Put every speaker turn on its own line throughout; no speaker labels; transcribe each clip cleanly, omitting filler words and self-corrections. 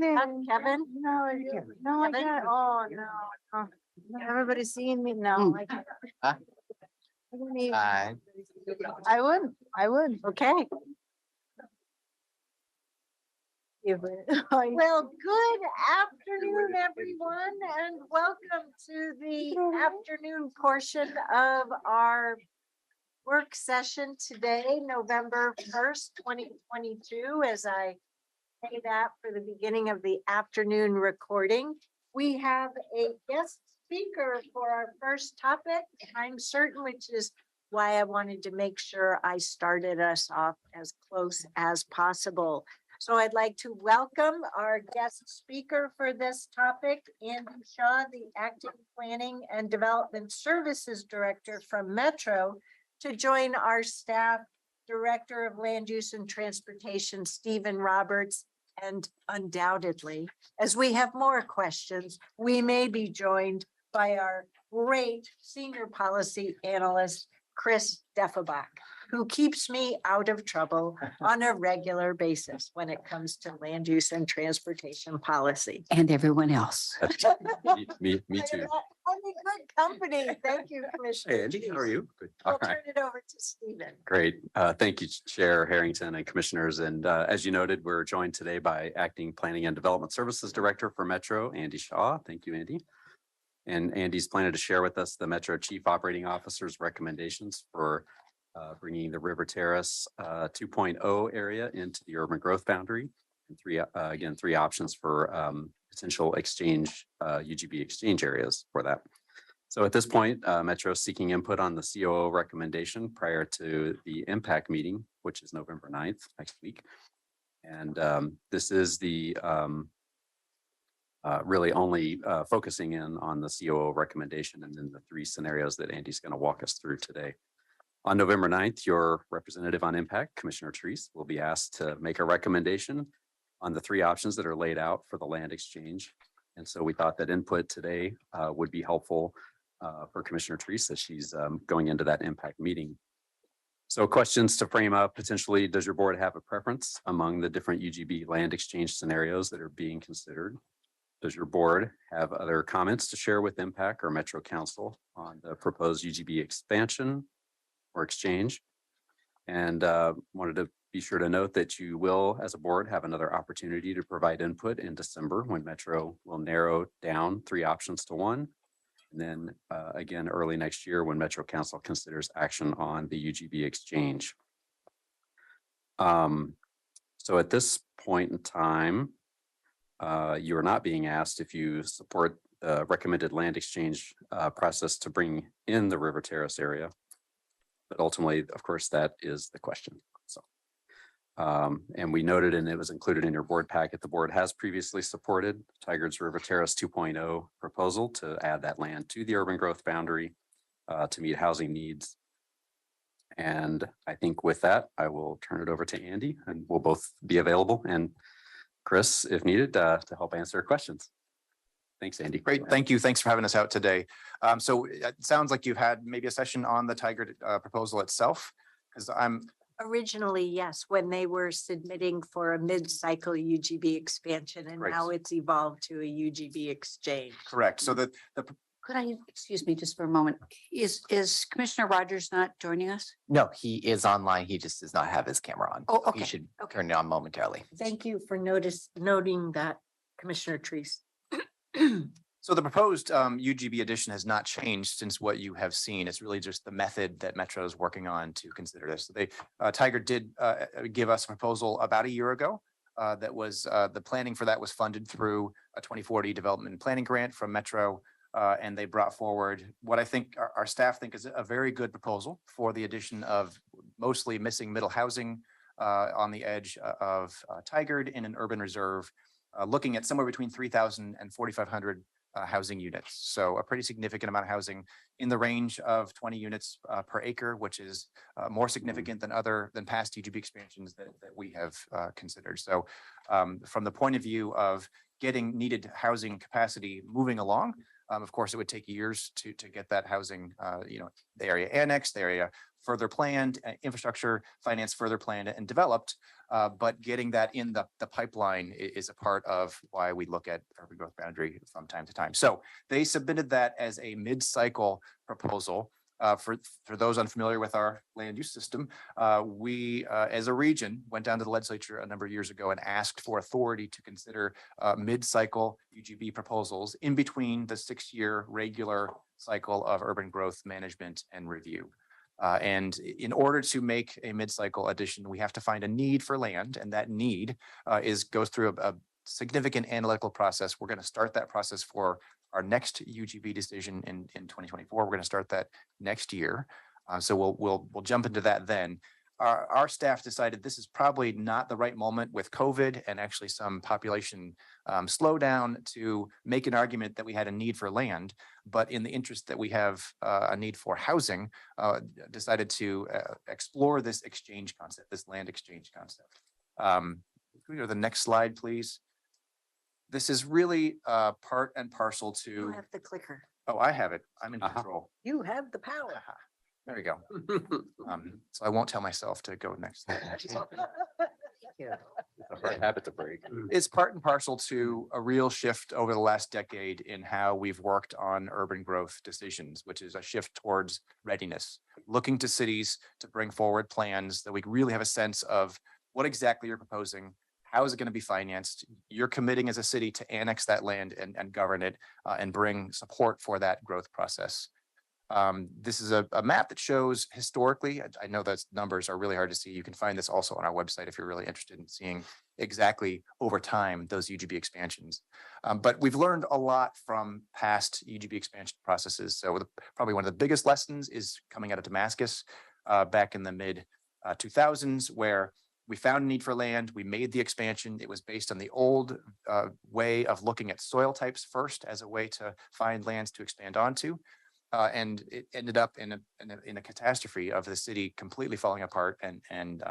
meeting.
Kevin?
No, I
Kevin?
can't. Oh, no. Oh, everybody's seeing me. No, I can't.
Huh?
I wouldn't even-
Hi.
I would.
Okay. Well, good afternoon, everyone, and welcome to the afternoon portion of our work session today, November 1st, 2022, as I say that for the beginning of the afternoon recording. We have a guest speaker for our first topic, I'm certain, which is why I wanted to make sure I started us off as close as possible. So I'd like to welcome our guest speaker for this topic, Andy Shaw, the Acting Planning and Development Services Director from Metro, to join our staff, Director of Land Use and Transportation, Stephen Roberts, and undoubtedly, as we have more questions, we may be joined by our great Senior Policy Analyst, Chris Deffelbach, who keeps me out of trouble on a regular basis when it comes to land use and transportation policy.
And everyone else.
Me too.
I'm in good company. Thank you, Commissioner.
Hey, Andy, how are you? Good.
I'll
All right.
turn it over to Stephen.
Great. Thank you, Chair Harrington and Commissioners. And as you noted, we're joined today by Acting Planning and Development Services Director for Metro, Andy Shaw. Thank you, Andy. And Andy's planning to share with us the Metro Chief Operating Officer's recommendations for bringing the River Terrace 2.0 area into the urban growth boundary. And three options for potential exchange, UGB exchange areas for that. So at this point, Metro is seeking input on the COO recommendation prior to the impact meeting, which is November 9th, next week. And this is the really only focusing in on the COO recommendation and then the three scenarios that Andy's going to walk us through today. On November 9th, your representative on impact, Commissioner Terrace, will be asked to make a recommendation on the three options that are laid out for the land exchange. And so we thought that input today would be helpful for Commissioner Terrace as she's going into that impact meeting. So questions to frame up potentially, does your board have a preference among the different UGB land exchange scenarios that are being considered? Does your board have other comments to share with Impact or Metro Council on the proposed UGB expansion or exchange? And wanted to be sure to note that you will, as a board, have another opportunity to provide input in December when Metro will narrow down three options to one. And then again, early next year when Metro Council considers action on the UGB exchange. So at this point in time, you are not being asked if you support the recommended land exchange process to bring in the River Terrace area. But ultimately, of course, that is the question. So, and we noted, and it was included in your board packet, the board has previously supported Tigard's River Terrace 2.0 proposal to add that land to the urban growth boundary to meet housing needs. And I think with that, I will turn it over to Andy and we'll both be available. And Chris, if needed, to help answer questions. Thanks, Andy.
Great. Thank you. Thanks for having us out today. So it sounds like you've had maybe a session on the Tigard proposal itself, because
Originally, yes, when they were submitting for a mid-cycle UGB expansion, and
Right.
now it's evolved to a UGB exchange.
correct. So the
Could I, excuse me, just for a moment, is Commissioner Rogers not joining us?
No, he is online. He just does not have his camera on.
Oh,
So
okay,
He should
okay.
turn it on momentarily.
Thank you for noting that, Commissioner Terrace.
So the proposed UGB addition has not changed since what you have seen. It's really just the method that Metro is working on to consider this. So Tigard did give us a proposal about a year ago. That was the planning for that was funded through a 2040 development and planning grant from Metro. And they brought forward what I think our staff think is a very good proposal for the addition of mostly missing middle housing on the edge of Tigard in an urban reserve, looking at somewhere between 3,000 and 4,500 housing units. So a pretty significant amount of housing in the range of 20 units per acre, which is more significant than past UGB expansions that we have considered. So from the point of view of getting needed housing capacity moving along, of course, it would take years to get that housing, the area annexed, the area further planned, infrastructure finance further planned and developed. But getting that in the pipeline is a part of why we look at urban growth boundary from time to time. So they submitted that as a mid-cycle proposal. For those unfamiliar with our land use system, we, as a region, went down to the legislature a number of years ago and asked for authority to consider mid-cycle UGB proposals in between the 6-year regular cycle of urban growth management and review. And in order to make a mid-cycle addition, we have to find a need for land, and that need goes through a significant analytical process. We're going to start that process for our next UGB decision in 2024. We're going to start that next year. So we'll jump into that then. Our staff decided this is probably not the right moment with COVID and actually some population slowdown to make an argument that we had a need for land, but in the interest that we have a need for housing, decided to explore this exchange concept, this land exchange concept. Can we go to the next slide, please? This is really part and parcel
You
to,
have the clicker.
oh, I have it. I'm in
Uh-huh.
control.
You have the power.
Aha. There we go. So I won't tell myself to go next.
It's a hard habit to break.
It's part and parcel to a real shift over the last decade in how we've worked on urban growth decisions, which is a shift towards readiness, looking to cities to bring forward plans that we really have a sense of what exactly you're proposing. How is it going to be financed? You're committing as a city to annex that land and govern it and bring support for that growth process. This is a map that shows historically, I know those numbers are really hard to see. You can find this also on our website if you're really interested in seeing exactly over time those UGB expansions. But we've learned a lot from past UGB expansion processes. So probably one of the biggest lessons is coming out of Damascus back in the mid 2000s, where we found a need for land. We made the expansion. It was based on the old way of looking at soil types first as a way to find lands to expand onto. And it ended up in a catastrophe of the city completely falling apart and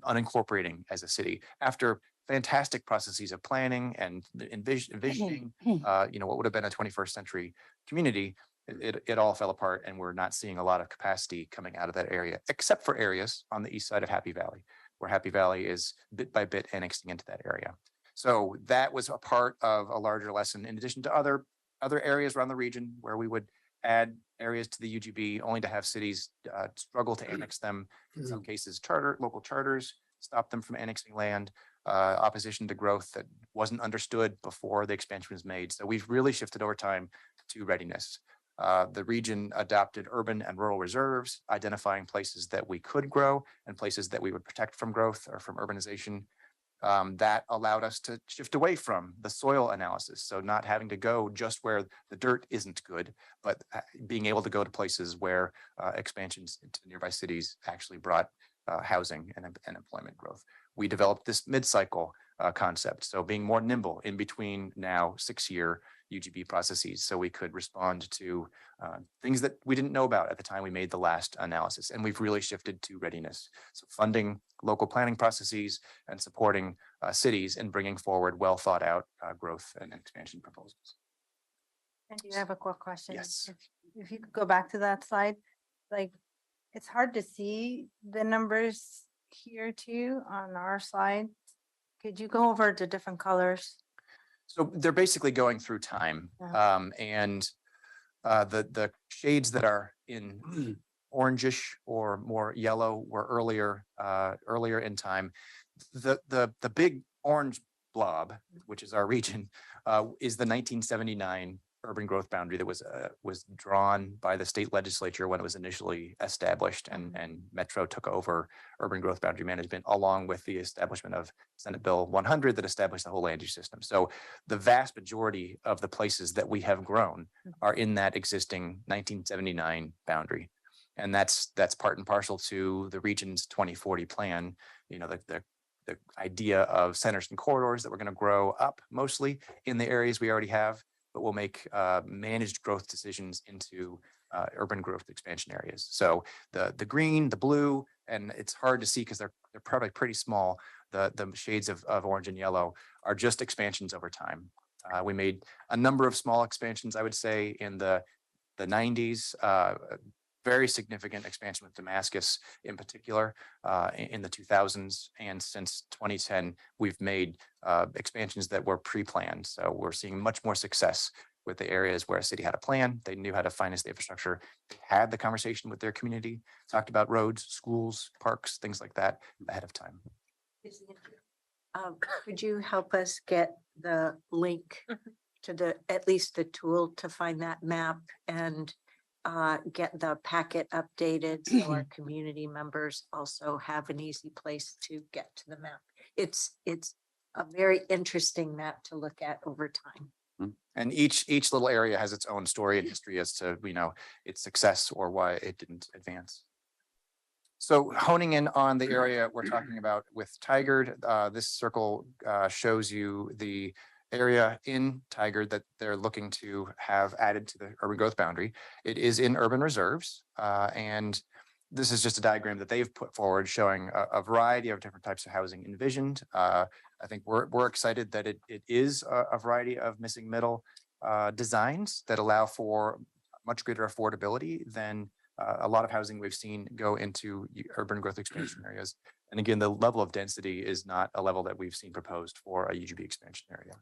unincorporating as a city after fantastic processes of planning and envisioning, what would have been a 21st century community. It all fell apart, and we're not seeing a lot of capacity coming out of that area, except for areas on the east side of Happy Valley, where Happy Valley is bit by bit annexing into that area. So that was a part of a larger lesson, in addition to other areas around the region where we would add areas to the UGB only to have cities struggle to annex them. In some cases, local charters stop them from annexing land, opposition to growth that wasn't understood before the expansion was made. So we've really shifted over time to readiness. The region adopted urban and rural reserves, identifying places that we could grow and places that we would protect from growth or from urbanization. That allowed us to shift away from the soil analysis. So not having to go just where the dirt isn't good, but being able to go to places where expansions into nearby cities actually brought housing and employment growth. We developed this mid-cycle concept. So being more nimble in between now 6-year UGB processes, so we could respond to things that we didn't know about at the time we made the last analysis. And we've really shifted to readiness. So funding local planning processes and supporting cities and bringing forward well thought out growth and expansion proposals.
And you have a quick question?
Yes.
If you could go back to that slide, like, it's hard to see the numbers here too on our slide. Could you go over the different colors?
So they're basically going through time. And the shades that are in orangish or more yellow were earlier in time. The big orange blob, which is our region, is the 1979 urban growth boundary that was drawn by the state legislature when it was initially established, and Metro took over urban growth boundary management along with the establishment of Senate Bill 100 that established the whole land use system. So the vast majority of the places that we have grown are in that existing 1979 boundary. And that's part and parcel to the region's 2040 plan. You know, the idea of centers and corridors that we're going to grow up mostly in the areas we already have, but we'll make managed growth decisions into urban growth expansion areas. So the green, the blue, and it's hard to see because they're probably pretty small. The shades of orange and yellow are just expansions over time. We made a number of small expansions, I would say, in the 90s, very significant expansion with Damascus in particular in the 2000s. And since 2010, we've made expansions that were pre-planned. So we're seeing much more success with the areas where a city had a plan. They knew how to finance the infrastructure, they had the conversation with their community, talked about roads, schools, parks, things like that ahead of time.
Could you help us get the link to at least the tool to find that map and get the packet updated so our community members also have an easy place to get to the map? It's a very interesting map to look at over time.
And each little area has its own story and history as to, its success or why it didn't advance. So honing in on the area we're talking about with Tigard, this circle shows you the area in Tigard that they're looking to have added to the urban growth boundary. It is in urban reserves, and this is just a diagram that they've put forward showing a variety of different types of housing envisioned. I think we're excited that it is a variety of missing middle designs that allow for much greater affordability than a lot of housing we've seen go into urban growth expansion areas. And again, the level of density is not a level that we've seen proposed for a UGB expansion area.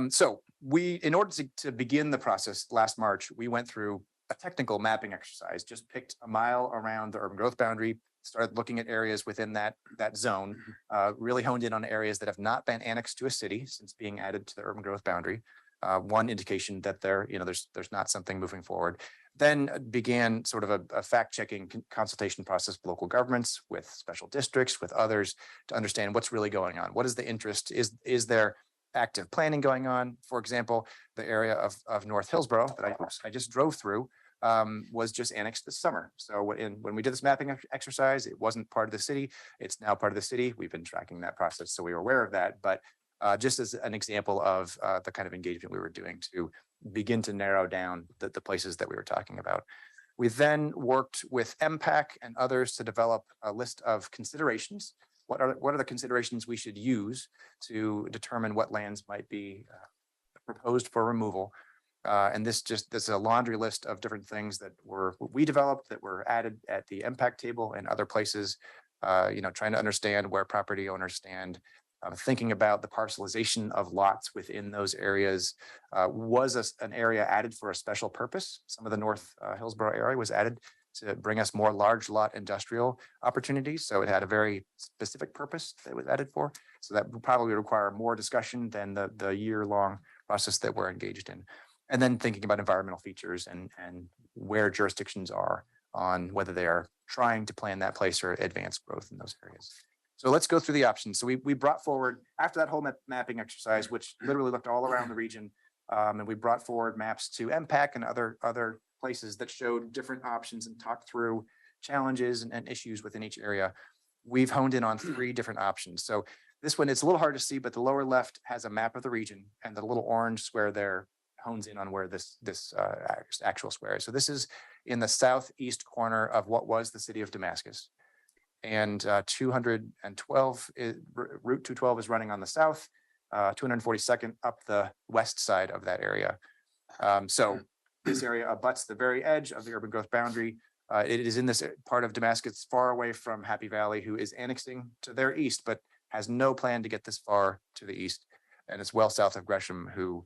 So in order to begin the process last March, we went through a technical mapping exercise, just picked a mile around the urban growth boundary, started looking at areas within that zone, really honed in on areas that have not been annexed to a city since being added to the urban growth boundary. One indication that there's not something moving forward. Then began sort of a fact-checking consultation process with local governments, with special districts, with others to understand what's really going on. What is the interest? Is there active planning going on? For example, the area of North Hillsborough that I just drove through was just annexed this summer. So when we did this mapping exercise, it wasn't part of the city. It's now part of the city. We've been tracking that process, so we were aware of that. But just as an example of the kind of engagement we were doing to begin to narrow down the places that we were talking about. We then worked with MPAC and others to develop a list of considerations. What are the considerations we should use to determine what lands might be proposed for removal? And this is a laundry list of different things that we developed that were added at the MPAC table and other places, trying to understand where property owners stand, thinking about the parcelization of lots within those areas. Was an area added for a special purpose? Some of the North Hillsborough area was added to bring us more large lot industrial opportunities. So it had a very specific purpose that it was added for. So that would probably require more discussion than the year-long process that we're engaged in. And then thinking about environmental features and where jurisdictions are on whether they are trying to plan that place or advance growth in those areas. So let's go through the options. So we brought forward, after that whole mapping exercise, which literally looked all around the region, and we brought forward maps to MPAC and other places that showed different options and talked through challenges and issues within each area. We've honed in on 3 different options. So this one, it's a little hard to see, but the lower left has a map of the region, and the little orange square there hones in on where this actual square is. So this is in the southeast corner of what was the city of Damascus. And 212 Route 212 is running on the south, 242nd up the west side of that area. So this area abuts the very edge of the urban growth boundary. It is in this part of Damascus, far away from Happy Valley, who is annexing to their east, but has no plan to get this far to the east. And it's well south of Gresham, who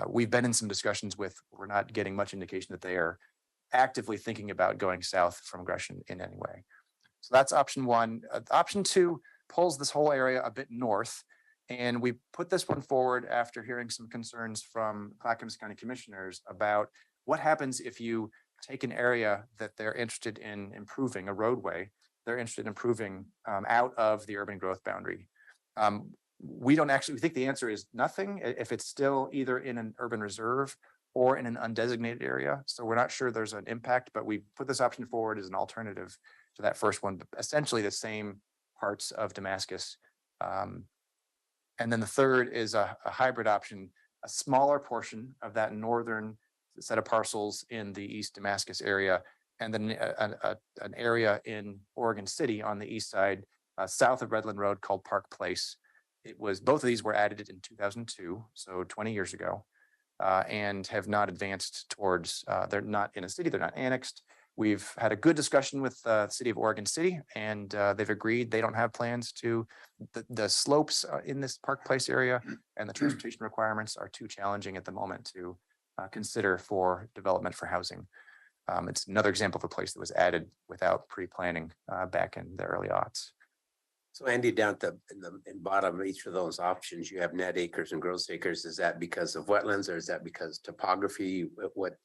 we've been in some discussions with. We're not getting much indication that they are actively thinking about going south from Gresham in any way. So that's option 1. Option 2 pulls this whole area a bit north. And we put this one forward after hearing some concerns from Clackamas County commissioners about what happens if you take an area that they're interested in improving, a roadway, they're interested in improving out of the urban growth boundary. We think the answer is nothing if it's still either in an urban reserve or in an undesignated area. So we're not sure there's an impact, but we put this option forward as an alternative to that first one, but essentially the same parts of Damascus. And then the third is a hybrid option, a smaller portion of that northern set of parcels in the East Damascus area, and then an area in Oregon City on the east side, south of Redland Road, called Park Place. Both of these were added in 2002, so 20 years ago. and have not advanced towards, they're not in a city, they're not annexed. We've had a good discussion with the city of Oregon City, and they've agreed they don't have plans to, the slopes in this Park Place area and the transportation requirements are too challenging at the moment to consider for development for housing. It's another example of a place that was added without pre-planning back in the early aughts.
So Andy, down at in bottom of each of those options, you have net acres and gross acres. Is that because of wetlands or is that because topography? What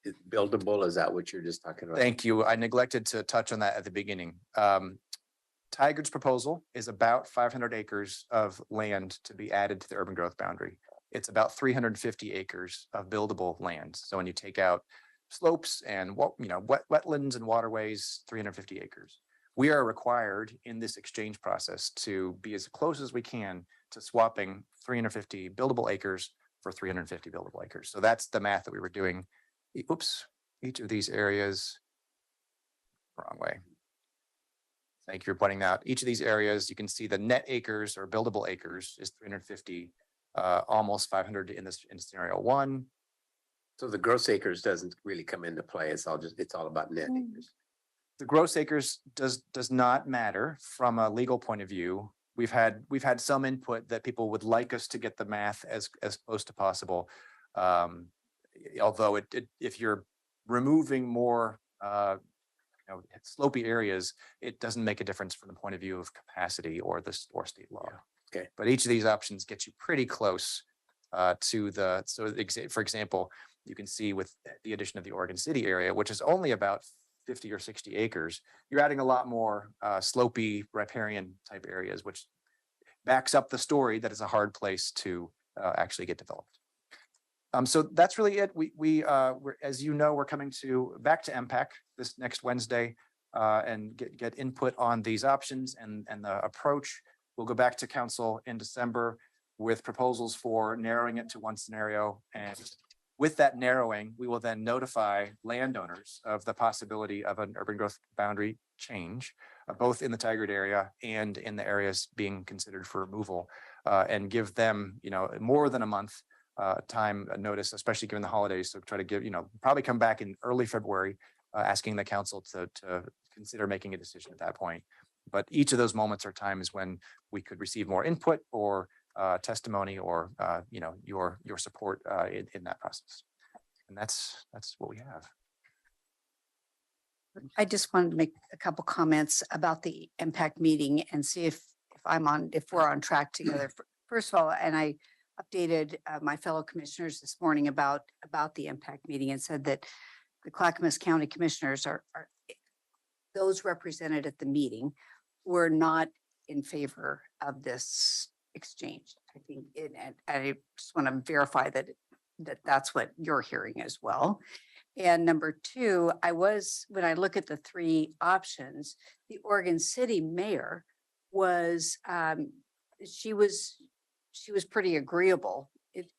is buildable? Is that what you're just talking about?
Thank you. I neglected to touch on that at the beginning. Tigard's proposal is about 500 acres of land to be added to the urban growth boundary. It's about 350 acres of buildable land. So when you take out slopes and wetlands and waterways, 350 acres. We are required in this exchange process to be as close as we can to swapping 350 buildable acres for 350 buildable acres. So that's the math that we were doing. Oops, each of these areas, wrong way. Thank you for pointing out. Each of these areas, you can see the net acres or buildable acres is 350, almost 500 in scenario one.
So the gross acres doesn't really come into play. It's all about net acres.
The gross acres does not matter from a legal point of view. We've had some input that people would like us to get the math as close to possible. Although if you're removing more slopey areas, it doesn't make a difference from the point of view of capacity or state law.
Yeah. Okay.
But each of these options gets you pretty close to for example, you can see with the addition of the Oregon City area, which is only about 50 or 60 acres, you're adding a lot more slopey riparian type areas, which backs up the story that it's a hard place to actually get developed. So that's really it. We're, as you know, we're coming back to MPAC this next Wednesday and get input on these options and the approach. We'll go back to council in December with proposals for narrowing it to one scenario. And with that narrowing, we will then notify landowners of the possibility of an urban growth boundary change, both in the Tigard area and in the areas being considered for removal, and give them, more than a month time notice, especially given the holidays. So try to give, probably come back in early February, asking the council to consider making a decision at that point. But each of those moments or times when we could receive more input or testimony or your support in that process. And that's what we have.
I just wanted to make a couple comments about the impact meeting and see if we're on track together. First of all, and I updated my fellow commissioners this morning about the impact meeting and said that the Clackamas County Commissioners are those represented at the meeting were not in favor of this exchange. I think and I just want to verify that that's what you're hearing as well. And number two, when I look at the three options, the Oregon City mayor was she was pretty agreeable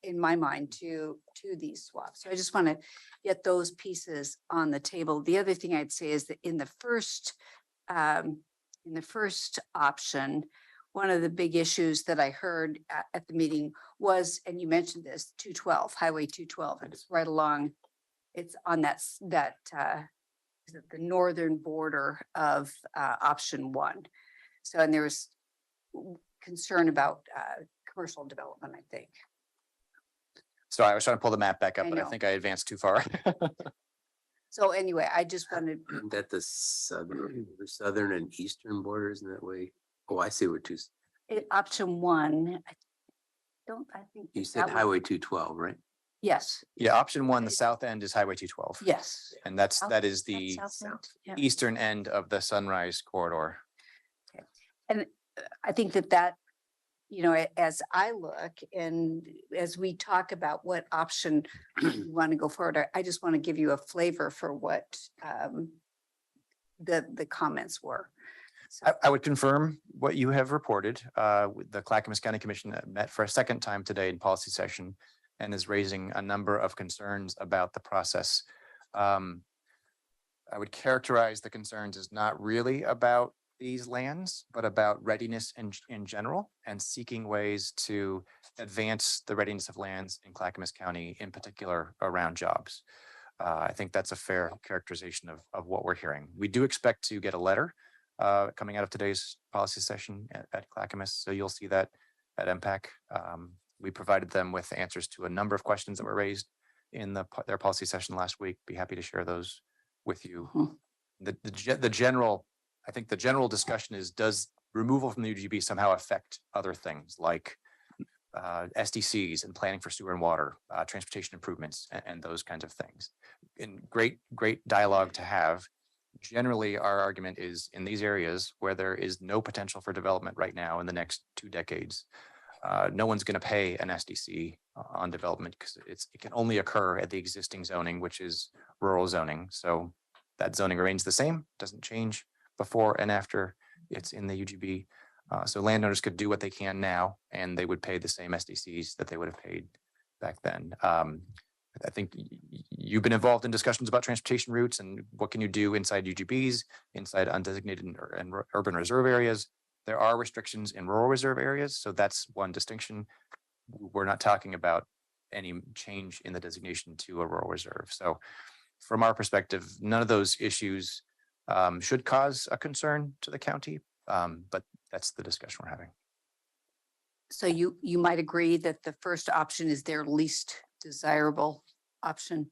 in my mind to these swaps. So I just want to get those pieces on the table. The other thing I'd say is that in the first option, one of the big issues that I heard at the meeting was, and you mentioned this, 212, Highway 212. It's right along, it's on is it the northern border of option one. So, and there was concern about commercial development, I think.
Sorry, I was trying to pull the map back up,
I
but I
know.
think I advanced too far.
So anyway, I just wanted,
That the southern and eastern borders in that way. Oh, I see what
option one, I think.
you
that
said
was-
Highway 212, right?
Yes,
Yeah, option one, the south end is Highway 212.
yes.
And that is
That's
the
South End, yeah.
eastern end of the Sunrise Corridor.
And I think that, as I look and as we talk about what option we want to go forward, I just want to give you a flavor for what the comments were. So,
I would confirm what you have reported. The Clackamas County Commission met for a second time today in policy session and is raising a number of concerns about the process. I would characterize the concerns as not really about these lands, but about readiness in general and seeking ways to advance the readiness of lands in Clackamas County, in particular around jobs. I think that's a fair characterization of what we're hearing. We do expect to get a letter coming out of today's policy session at Clackamas, so you'll see that at MPAC. We provided them with answers to a number of questions that were raised in their policy session last week. Be happy to share those with you. The general, I think the general discussion is, does removal from the UGB somehow affect other things like SDCs and planning for sewer and water, transportation improvements and those kinds of things? In great dialogue to have. Generally, our argument is in these areas where there is no potential for development right now in the next 2 decades, no one's going to pay an SDC on development because it can only occur at the existing zoning, which is rural zoning. So that zoning remains the same, doesn't change before and after it's in the UGB. So landowners could do what they can now, and they would pay the same SDCs that they would have paid back then. I think you've been involved in discussions about transportation routes and what can you do inside UGBs, inside undesignated and urban reserve areas. There are restrictions in rural reserve areas, so that's one distinction. We're not talking about any change in the designation to a rural reserve. So from our perspective, none of those issues should cause a concern to the county, but that's the discussion we're having.
So you might agree that the first option is their least desirable option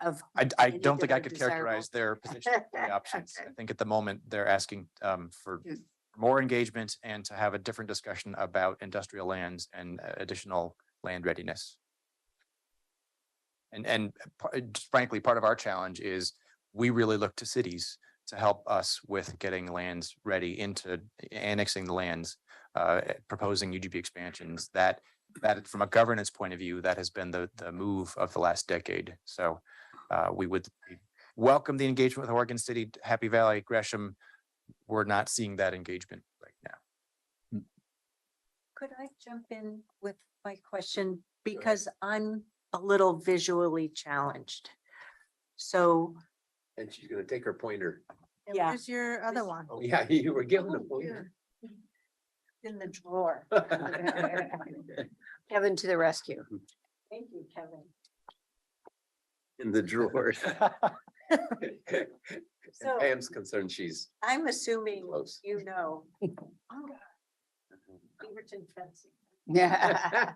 of.
I
any
don't think I
different
could
desirable.
characterize their position as the options. I
Okay.
think at the moment they're asking for
Mm.
more engagement and to have a different discussion about industrial lands and additional land readiness. And just frankly, part of our challenge is we really look to cities to help us with getting lands ready, into annexing the lands, proposing UGB expansions. That from a governance point of view, that has been the move of the last decade. So we would welcome the engagement with Oregon City, Happy Valley, Gresham. We're not seeing that engagement right now.
Could I jump in with my question? Because I'm a little visually challenged. So,
And she's gonna take her pointer.
And
Yeah.
Where's your other one?
Oh, yeah, you were given a pointer.
in the drawer.
Kevin to the rescue.
Thank you, Kevin.
In the drawers.
So-
And Pam's concerned she's
I'm assuming
close.
you know. Beaverton fencing.
Yeah.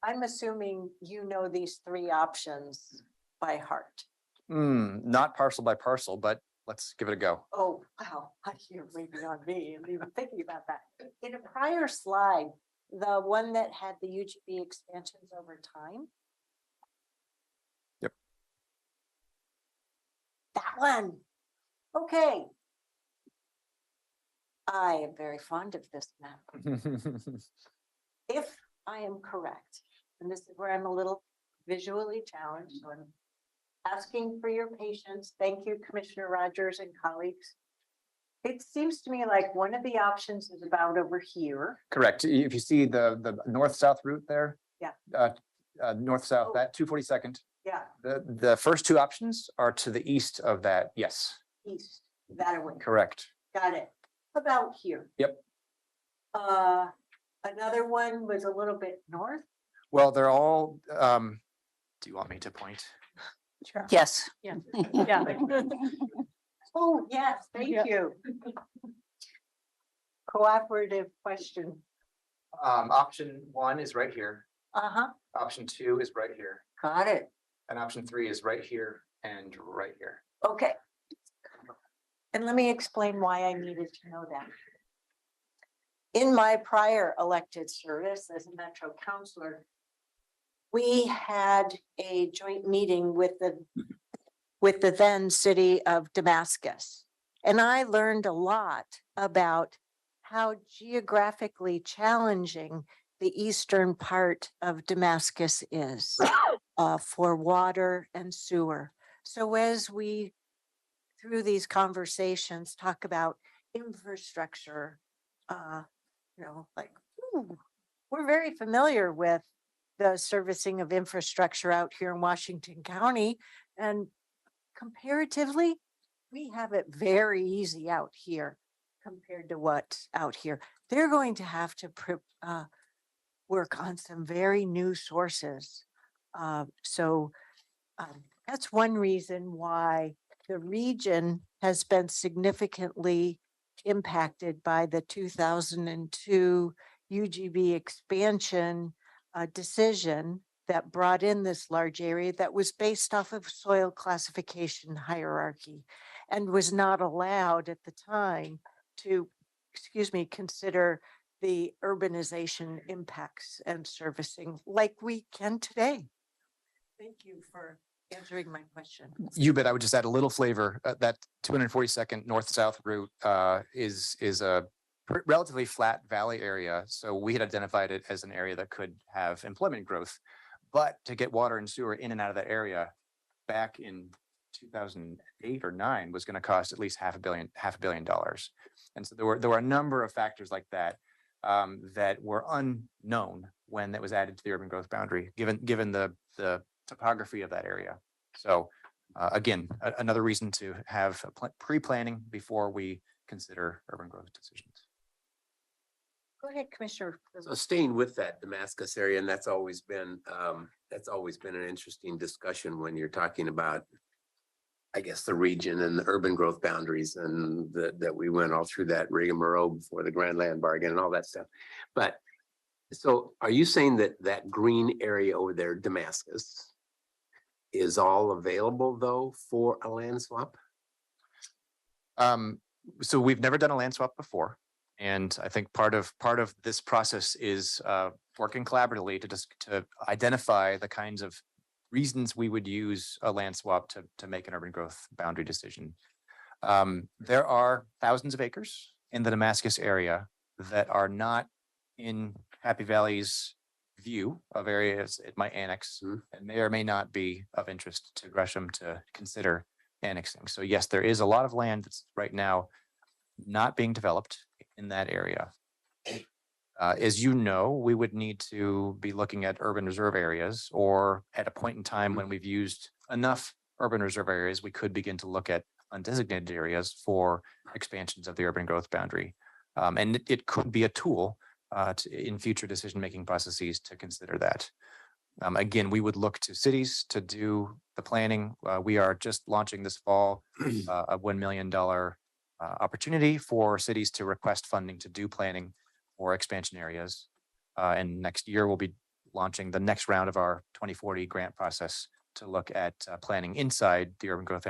I'm assuming you know these 3 options by heart.
Not parcel by parcel, but let's give it a go.
Oh, wow, you're waiting on me and even thinking about that. In a prior slide, the one that had the UGB expansions over time.
Yep.
That one. Okay. I am very fond of this map. If I am correct, and this is where I'm a little visually challenged, so I'm asking for your patience. Thank you, Commissioner Rogers and colleagues. It seems to me like one of the options is about over here.
Correct. If you see the north-south route there.
Yeah.
North-south,
Oh.
that 242nd.
Yeah,
The first 2 options are to the east of that. Yes,
east, that way.
correct.
Got it. About here.
Yep.
Another one was a little bit north.
Well, they're all, do you want me to point?
Sure.
Yes.
Yeah. Yeah. Oh, yes, thank
Yeah.
you. Cooperative question.
Option 1 is right here.
Uh-huh,
Option 2 is right here.
got it.
And option 3 is right here and right here.
Okay. And let me explain why I needed to know that. In my prior elected service as a Metro Counselor, we had a joint meeting with the then city of Damascus. And I learned a lot about how geographically challenging the eastern part of Damascus is for water and sewer. So as we, through these conversations, talk about infrastructure, like, we're very familiar with the servicing of infrastructure out here in Washington County. And comparatively, we have it very easy out here compared to what's out here. They're going to have to work on some very new sources. That's one reason why the region has been significantly impacted by the 2002 UGB expansion decision that brought in this large area that was based off of soil classification hierarchy and was not allowed at the time to, consider the urbanization impacts and servicing like we can today. Thank you for answering my question.
You bet. I would just add a little flavor. That 242nd north-south route is a relatively flat valley area. So we had identified it as an area that could have employment growth. But to get water and sewer in and out of that area back in 2008 or 9 was going to cost at least $500 million. And so there were a number of factors like that that were unknown when that was added to the urban growth boundary, given the topography of that area. So again, another reason to have pre-planning before we consider urban growth decisions.
Go ahead, Commissioner.
So staying with that Damascus area, and that's always been an interesting discussion when you're talking about, I guess, the region and the urban growth boundaries, and that we went all through that rigmarole before the Grand Land Bargain and all that stuff. But so are you saying that that green area over there, Damascus, is all available though for a land swap?
So we've never done a land swap before. And I think part of this process is working collaboratively to identify the kinds of reasons we would use a land swap to make an urban growth boundary decision. There are thousands of acres in the Damascus area that are not in Happy Valley's view of areas it might annex, and may or may not be of interest to Gresham to consider annexing. So yes, there is a lot of land that's right now not being developed in that area. As you know, we would need to be looking at urban reserve areas, or at a point in time when we've used enough urban reserve areas, we could begin to look at undesignated areas for expansions of the urban growth boundary. And it could be a tool in future decision-making processes to consider that. Again, we would look to cities to do the planning. We are just launching this fall a $1 million opportunity for cities to request funding to do planning for expansion areas. And next year, we'll be launching the next round of our 2040 grant process to look at planning inside the urban growth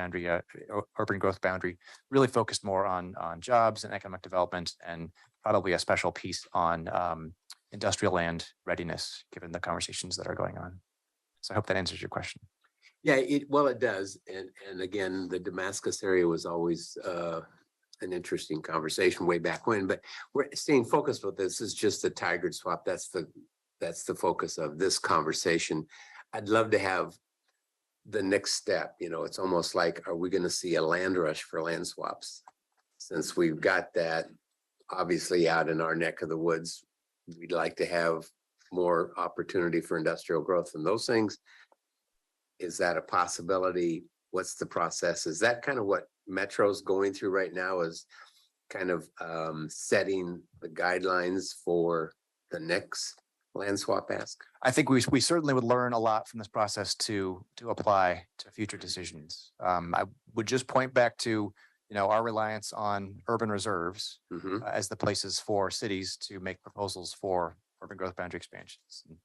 boundary, really focused more on jobs and economic development, and probably a special piece on industrial land readiness, given the conversations that are going on. So I hope that answers your question.
Yeah, it does. And again, the Damascus area was always an interesting conversation way back when, but we're staying focused with this. Is just the Tigard swap. That's the focus of this conversation. I'd love to have the next step. It's almost like, are we going to see a land rush for land swaps? Since we've got that obviously out in our neck of the woods, we'd like to have more opportunity for industrial growth and those things. Is that a possibility? What's the process? Is that kind of what Metro's going through right now, is kind of setting the guidelines for the next land swap ask?
I think we certainly would learn a lot from this process to apply to future decisions. I would just point back to our reliance on urban reserves as the places for cities to make proposals for urban growth boundary expansions. And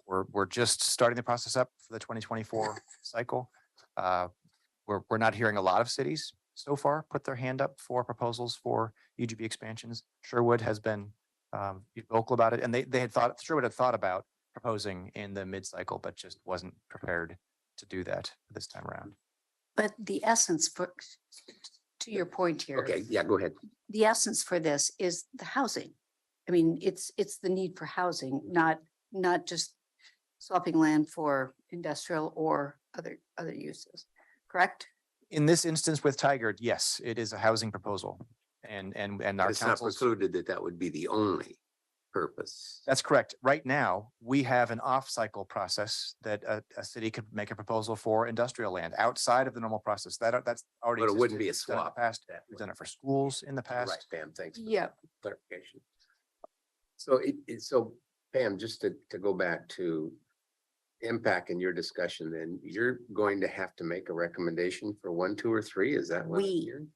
we're just starting the process up for the 2024 cycle. We're not hearing a lot of cities so far put their hand up for proposals for UGB expansions. Sherwood has been vocal about it, and Sherwood had thought about proposing in the mid-cycle, but just wasn't prepared to do that this time around.
But the essence to your point here.
Okay, yeah, go ahead.
The essence for this is the housing. I mean, it's the need for housing, not just swapping land for industrial or other uses, correct?
In this instance with Tigard, yes, it is a housing proposal, and our
It's not
council's
precluded that would be the only. purpose.
That's correct. Right now, we have an off-cycle process that a city could make a proposal for industrial land outside of the normal process. That's already.
But it wouldn't be a
existed. We've done it in the
swap.
Past,
that
we've
way.
done it for schools in the
Right,
past.
Pam, thanks. for
Yeah.
that clarification. So so Pam, just to go back to impact in your discussion, then you're going to have to make a recommendation for 1, 2, or 3. Is that what I'm
We.
hearing?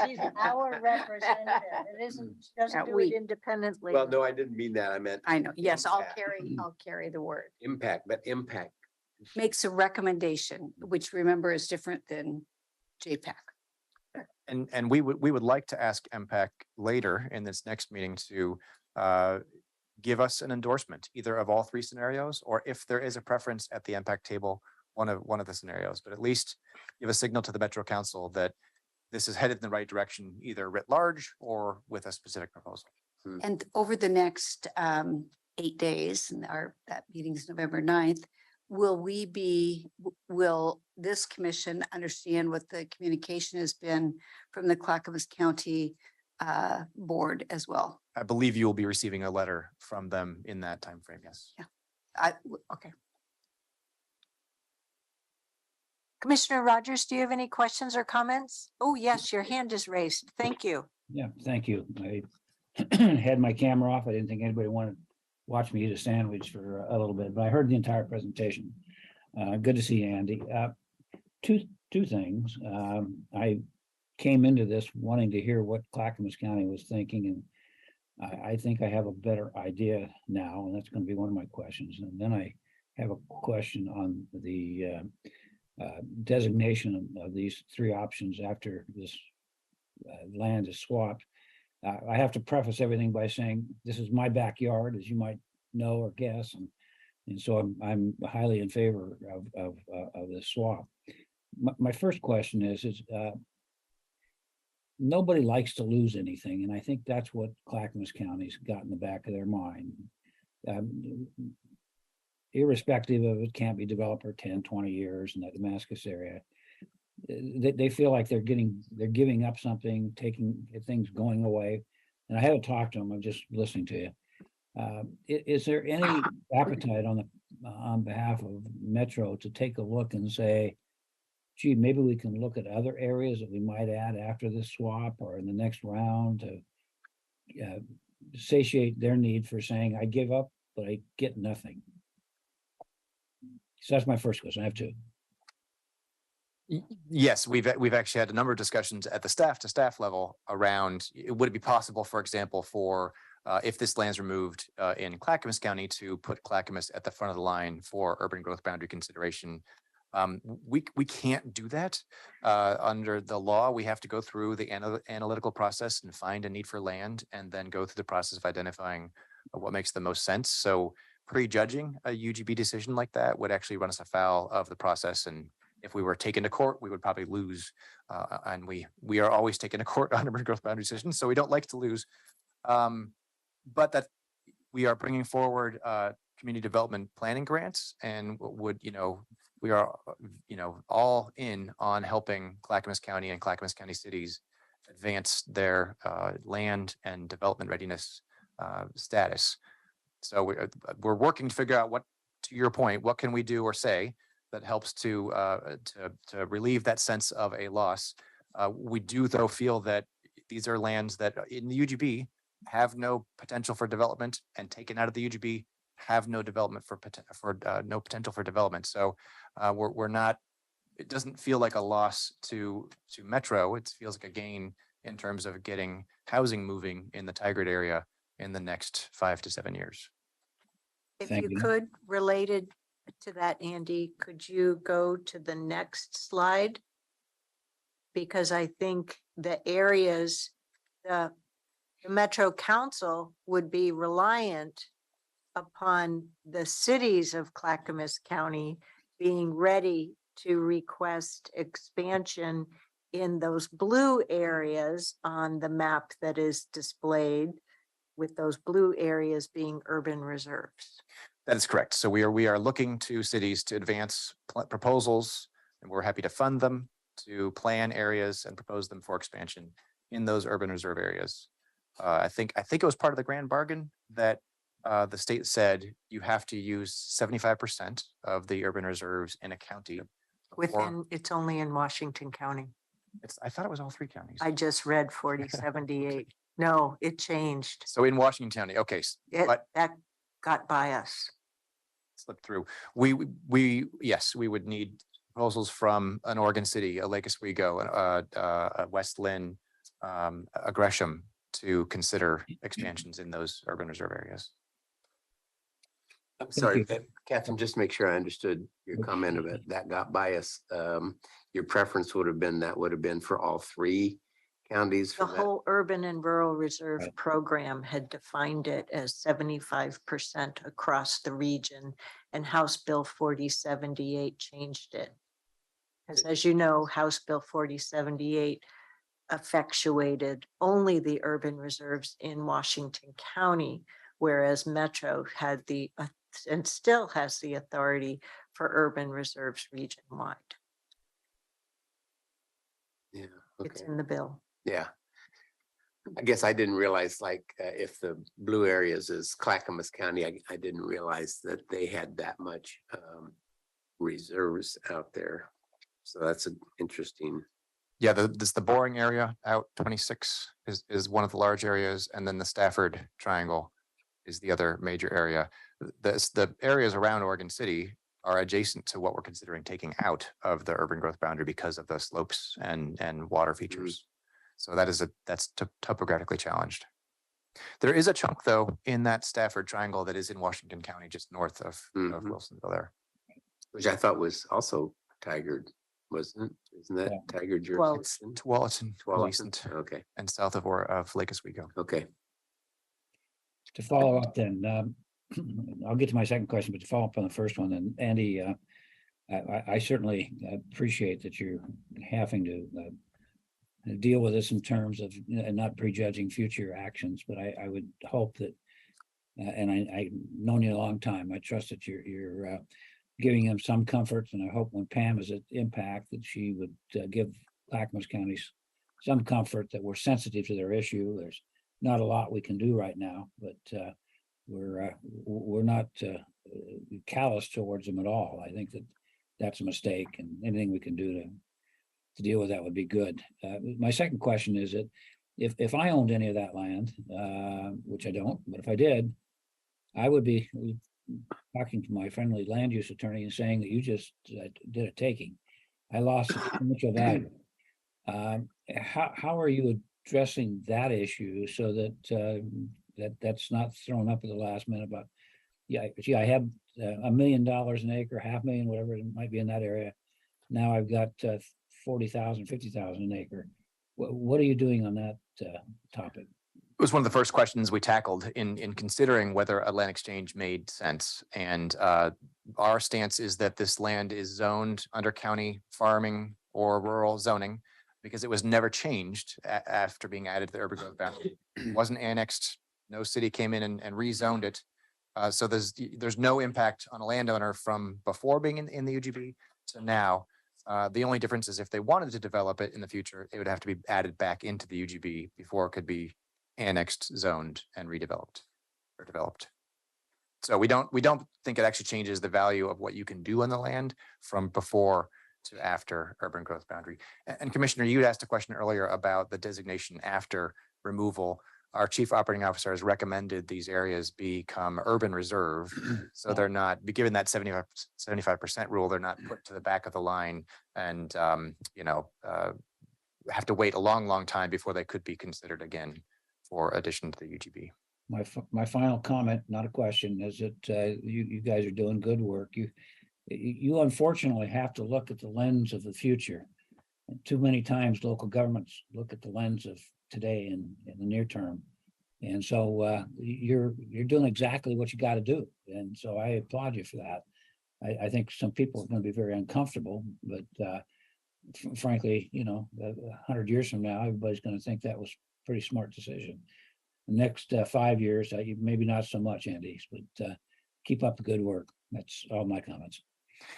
She's our representative. It isn't, she
Yeah,
doesn't do
we-
it independently.
Well, no, I didn't mean that. I meant
I know. Yes,
Impact.
I'll carry the word.
impact, but impact.
Makes a recommendation, which remember is different than JPAC.
And we would like to ask MPAC later in this next meeting to give us an endorsement, either of all 3 scenarios, or if there is a preference at the MPAC table, one of the scenarios, but at least give a signal to the Metro Council that this is headed in the right direction, either writ large or with a specific proposal.
And over the next 8 days, and that meeting is November 9th, will this commission understand what the communication has been from the Clackamas County board as well?
I believe you will be receiving a letter from them in that timeframe, yes.
Okay.
Commissioner Rogers, do you have any questions or comments? Oh, yes, your hand is raised. Thank you.
Yeah, thank you. I had my camera off. I didn't think anybody wanted to watch me eat a sandwich for a little bit, but I heard the entire presentation. Good to see you, Andy. Two things. I came into this wanting to hear what Clackamas County was thinking, and I think I have a better idea now, and that's going to be one of my questions. And then I have a question on the designation of these 3 options after this land is swapped. I have to preface everything by saying this is my backyard, as you might know or guess, and so I'm highly in favor of this swap. My first question is nobody likes to lose anything, and I think that's what Clackamas County's got in the back of their mind. Irrespective of it can't be developed for 10, 20 years in that Damascus area. They feel like they're giving up something, taking things going away. And I haven't talked to them, I'm just listening to you. Is there any appetite on behalf of Metro to take a look and say, gee, maybe we can look at other areas that we might add after this swap or in the next round to satiate their need for saying, I give up, but I get nothing? So that's my first question. I have 2.
Yes, we've actually had a number of discussions at the staff to staff level around, would it be possible, for example, for if this land's removed in Clackamas County to put Clackamas at the front of the line for urban growth boundary consideration. We can't do that under the law. We have to go through the analytical process and find a need for land and then go through the process of identifying what makes the most sense. So prejudging a UGB decision like that would actually run us afoul of the process. And if we were taken to court, we would probably lose. And we are always taken to court on urban growth boundary decisions, so we don't like to lose. But that we are bringing forward community development planning grants and we are, all in on helping Clackamas County and Clackamas County cities advance their land and development readiness status. So we're working to figure out to your point, what can we do or say that helps to relieve that sense of a loss. We do, though, feel that these are lands that in the UGB have no potential for development, and taken out of the UGB have no development no potential for development. So we're not. It doesn't feel like a loss to Metro. It feels like a gain in terms of getting housing moving in the Tigard area in the next 5 to 7 years.
If
Thank
you
you.
could, related to that, Andy, could you go to the next slide? Because I think the areas, the Metro Council would be reliant upon the cities of Clackamas County being ready to request expansion in those blue areas on the map that is displayed, with those blue areas being urban reserves.
That is correct. So we are looking to cities to advance proposals, and we're happy to fund them to plan areas and propose them for expansion in those urban reserve areas. I think it was part of the grand bargain that the state said you have to use 75% of the urban reserves in a county. before-
It's only in Washington County.
I thought it was all three counties.
I just read 4078. No, it changed.
So in Washington County, okay, but
That got by us.
slip through. Yes, we would need proposals from an Oregon City, a Lake Oswego, a West Lynn, a Gresham to consider expansions in those urban reserve areas.
I'm sorry,
you.
Catherine, just to make sure I understood your comment about that got bias. Your preference would have been for all three counties.
The
for that?
whole urban and rural reserve
Right.
program had defined it as 75% across the region, and House Bill 4078 changed it. Because as you know, House Bill 4078 effectuated only the urban reserves in Washington County, whereas Metro had and still has the authority for urban reserves region-wide.
Yeah,
It's
okay,
in the bill.
yeah. I guess I didn't realize if the blue areas is Clackamas County, I didn't realize that they had that much reserves out there. So that's an interesting.
Yeah, the boring area out 26 is one of the large areas, and then the Stafford Triangle is the other major area. The areas around Oregon City are adjacent to what we're considering taking out of the urban growth boundary because of the slopes and water features. So that's topographically challenged. There is a chunk though in that Stafford Triangle that is in Washington County, just north of
Mhm.
Wilsonville there.
Which I thought was also Tigard, wasn't it? Isn't that
Yeah.
Tigard
Well,
jurisdiction?
Tualatin,
Tualatin?
adjacent
Okay,
and south of Lake Oswego.
okay.
To follow up then, I'll get to my second question, but to follow up on the first one, then Andy, I certainly appreciate that you're having to deal with this in terms of not prejudging future actions, but I would hope that, and I've known you a long time, I trust that you're giving them some comfort, and I hope when Pam is at Impact that she would give Clackamas counties some comfort that we're sensitive to their issue. There's not a lot we can do right now, but we're not callous towards them at all. I think that that's a mistake, and anything we can do to deal with that would be good. My second question is that if I owned any of that land, which I don't, but if I did, I would be talking to my friendly land use attorney and saying that you just did a taking. I lost substantial value. How are you addressing that issue so that that's not thrown up at the last minute? But yeah, gee, I have $1 million an acre, $500,000, whatever it might be in that area. Now I've got 40,000, 50,000 an acre. What are you doing on that topic?
It was one of the first questions we tackled in considering whether a land exchange made sense. And our stance is that this land is zoned under county farming or rural zoning because it was never changed after being added to the urban growth boundary. It wasn't annexed. No city came in and rezoned it. So there's no impact on a landowner from before being in the UGB to now. The only difference is if they wanted to develop it in the future, it would have to be added back into the UGB before it could be annexed, zoned, and redeveloped or developed. So we don't think it actually changes the value of what you can do on the land from before to after urban growth boundary. And Commissioner, you had asked a question earlier about the designation after removal. Our chief operating officer has recommended these areas become urban reserve. So they're not, given that 75% rule, they're not put to the back of the line and, have to wait a long time before they could be considered again for addition to the UGB.
My final comment, not a question, is that you guys are doing good work. You unfortunately have to look at the lens of the future. And too many times local governments look at the lens of today and in the near term. And so you're doing exactly what you got to do. And so I applaud you for that. I think some people are going to be very uncomfortable, but frankly, 100 years from now, everybody's going to think that was a pretty smart decision. The next 5 years, maybe not so much, Andy, but keep up the good work. That's all my comments.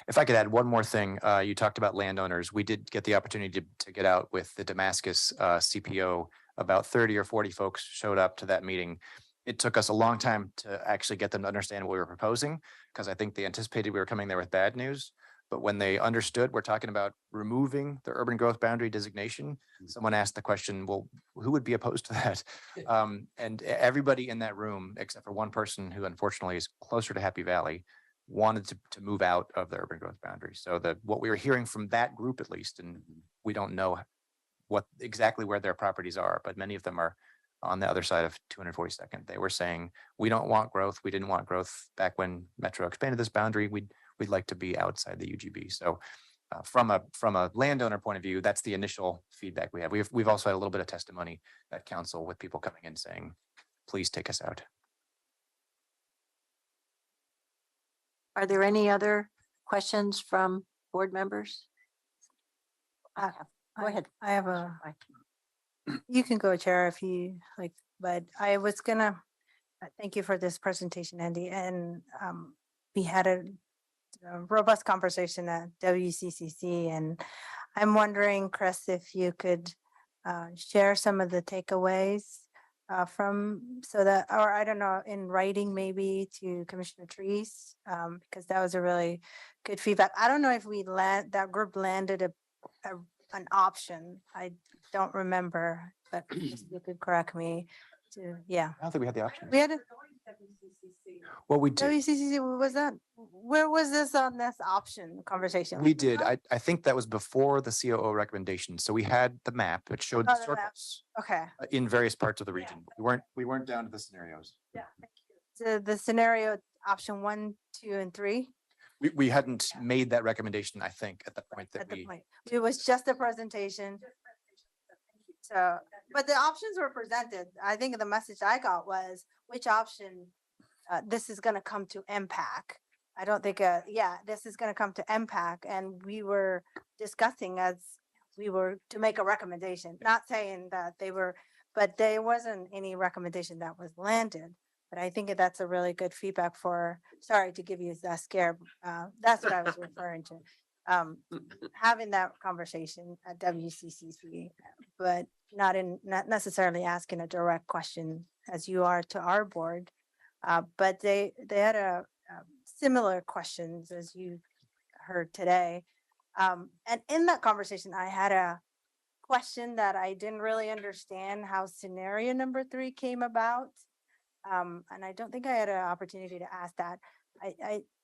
If I could add one more thing, you talked about landowners. We did get the opportunity to get out with the Damascus CPO about 30 or 40 folks showed up to that meeting. It took us a long time to actually get them to understand what we were proposing, because I think they anticipated we were coming there with bad news. But when they understood, we're talking about removing the urban growth boundary designation. Someone asked the question, well, who would be opposed to that? And everybody in that room, except for one person who unfortunately is closer to Happy Valley, wanted to move out of the urban growth boundary. So what we were hearing from that group, at least, and we don't know what exactly where their properties are, but many of them are on the other side of 242nd. They were saying, we don't want growth. We didn't want growth back when Metro expanded this boundary. We'd like to be outside the UGB. So from a landowner point of view, that's the initial feedback we have. We've also had a little bit of testimony at council with people coming in saying, please take us out.
Are there any other questions from board members? Go ahead.
I have you can go, Chair, if you like, but I was gonna, thank you for this presentation, Andy, and we had a robust conversation at WCCC, and I'm wondering, Chris, if you could share some of the takeaways from, so that, or I don't know, in writing maybe to Commissioner Trees, because that was a really good feedback. I don't know if that group landed an option. I don't remember, but you could correct me. Yeah.
I don't think we had the option.
We had a
Well, we did.
WCCC, what was that? Where was this on this option conversation?
We did. I think that was before the COO recommendation. So we had the map that showed the
Oh, the map.
circles
Okay.
in various parts of the region. We weren't down to the scenarios.
Yeah. So the scenario option 1, 2, and 3
We hadn't made that recommendation, I think, at the point that
at the
we.
point. It was just a presentation. So, but the options were presented. I think the message I got was which option this is gonna come to MPAC. I don't think, this is gonna come to MPAC, and we were discussing as we were to make a recommendation, not saying that they were, but there wasn't any recommendation that was landed. But I think that's a really good feedback for, sorry to give you that scare, that's what I was referring to. Having that conversation at WCCC, but not necessarily asking a direct question as you are to our board. But they had a similar questions as you heard today. And in that conversation, I had a question that I didn't really understand how scenario number 3 came about. And I don't think I had an opportunity to ask that.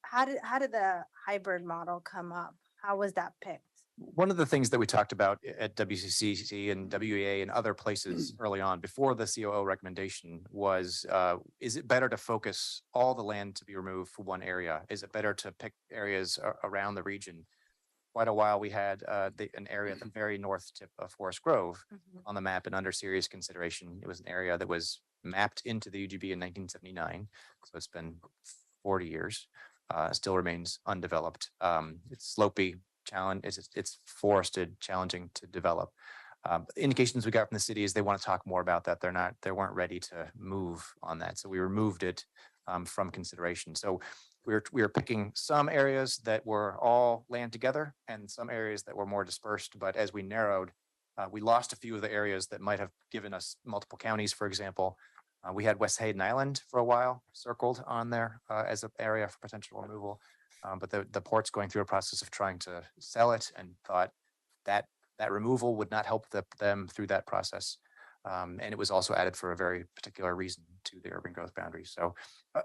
How did the hybrid model come up? How was that picked?
One of the things that we talked about at WCCC and WEA and other places early on before the COO recommendation was, is it better to focus all the land to be removed for one area? Is it better to pick areas around the region? Quite a while we had an area at the very north tip of Forest Grove on the map and under serious consideration. It was an area that was mapped into the UGB in 1979. So it's been 40 years, still remains undeveloped. It's slopey, it's forested, challenging to develop. Indications we got from the city is they want to talk more about that. They weren't ready to move on that. So we removed it from consideration. So we were picking some areas that were all land together and some areas that were more dispersed. But as we narrowed, we lost a few of the areas that might have given us multiple counties, for example. We had West Hayden Island for a while circled on there as an area for potential removal. But the port's going through a process of trying to sell it and thought that removal would not help them through that process. And it was also added for a very particular reason to the urban growth boundary. So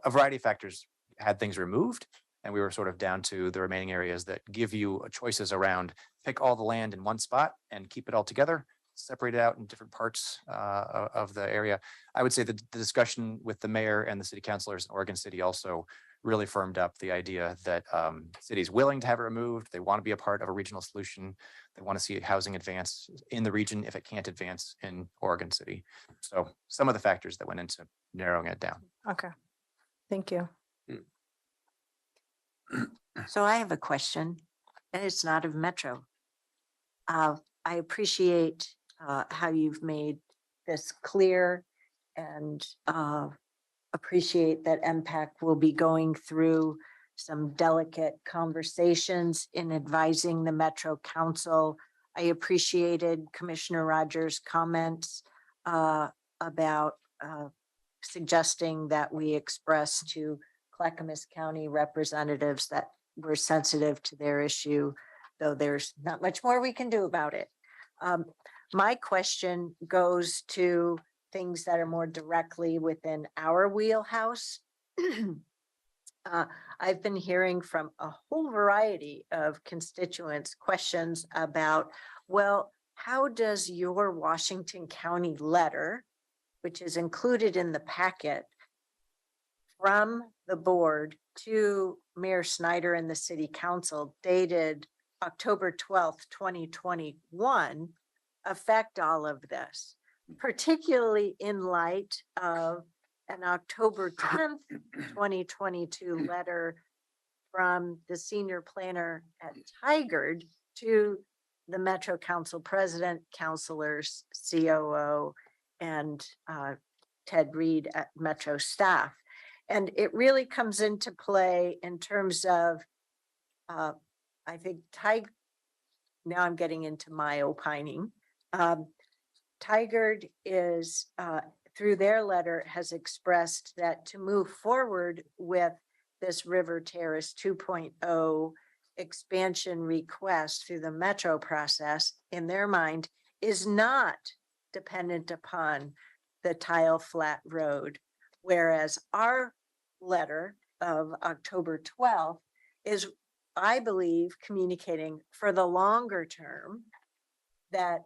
a variety of factors had things removed, and we were sort of down to the remaining areas that give you choices around pick all the land in one spot and keep it all together, separate it out in different parts of the area. I would say that the discussion with the mayor and the city councilors in Oregon City also really firmed up the idea that the city is willing to have it removed. They want to be a part of a regional solution. They want to see housing advance in the region if it can't advance in Oregon City. So some of the factors that went into narrowing it down.
Okay, thank you.
So I have a question, and it's not of Metro. I appreciate how you've made this clear and appreciate that MPAC will be going through some delicate conversations in advising the Metro Council. I appreciated Commissioner Rogers' comments about suggesting that we express to Clackamas County representatives that we're sensitive to their issue, though there's not much more we can do about it. My question goes to things that are more directly within our wheelhouse. I've been hearing from a whole variety of constituents questions about, well, how does your Washington County letter, which is included in the packet from the board to Mayor Snyder and the city council dated October 12th, 2021, affect all of this, particularly in light of an October 10th, 2022 letter from the senior planner at Tigard to the Metro Council president, councilors, COO, and Ted Reed at Metro staff. And it really comes into play in terms of, I think now I'm getting into my opining. Tigard is, through their letter, has expressed that to move forward with this River Terrace 2.0 expansion request through the Metro process, in their mind, is not dependent upon the tile flat road. Whereas our letter of October 12th is, I believe, communicating for the longer term that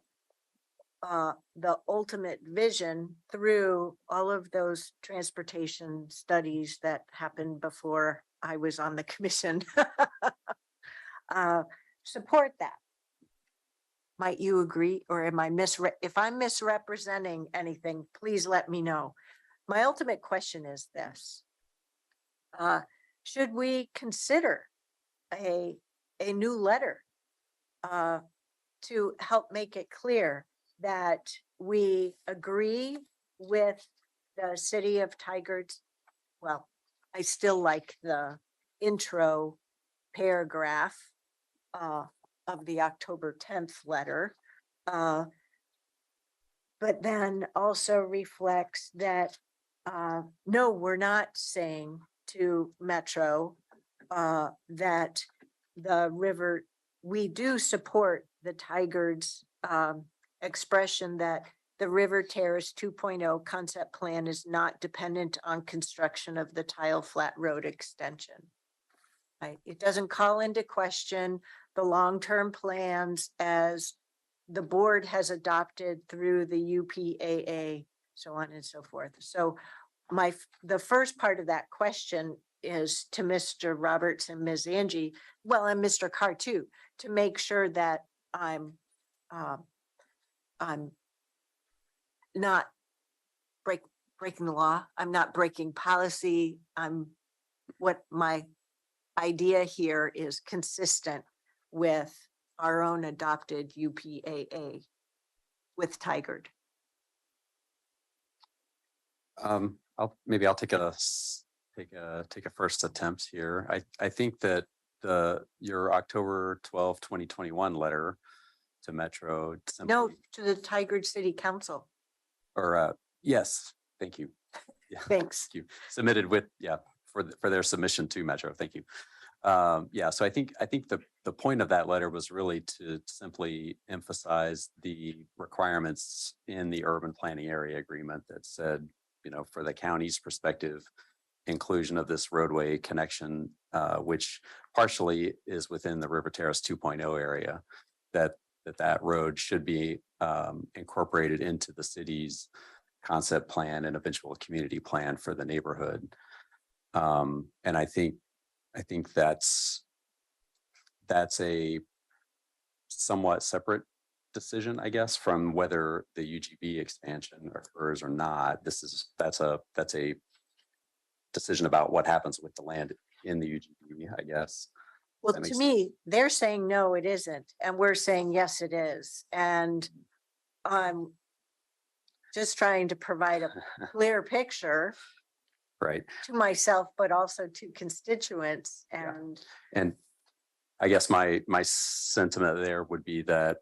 the ultimate vision through all of those transportation studies that happened before I was on the commission support that. Might you agree, or am I if I'm misrepresenting anything, please let me know. My ultimate question is this. Should we consider a new letter to help make it clear that we agree with the city of Tigard? Well, I still like the intro paragraph of the October 10th letter, but then also reflects that no, we're not saying to Metro that the river, we do support the Tigard's expression that the River Terrace 2.0 concept plan is not dependent on construction of the tile flat road extension. Right? It doesn't call into question the long-term plans as the board has adopted through the UPAA, so on and so forth. So the first part of that question is to Mr. Roberts and Ms. Angie, well, and Mr. Carr too, to make sure that I'm not breaking the law. I'm not breaking policy. What my idea here is consistent with our own adopted UPAA with Tigard.
I'll take a first attempt here. I think that your October 12, 2021 letter to Metro.
No, to the Tigard City Council.
Or yes, thank you. Yeah,
Thanks.
thank you. Submitted with, for their submission to Metro. Thank you. So I think the point of that letter was really to simply emphasize the requirements in the urban planning area agreement that said, for the county's perspective, inclusion of this roadway connection, which partially is within the River Terrace 2.0 area, that road should be incorporated into the city's concept plan and eventual community plan for the neighborhood. And I think that's a somewhat separate decision, I guess, from whether the UGB expansion occurs or not. That's a decision about what happens with the land in the UGB, I guess.
Well, to me, they're saying, no, it isn't. And we're saying, yes, it is. And I'm just trying to provide a clear picture
right
to myself, but also to constituents. And
I guess my sentiment there would be that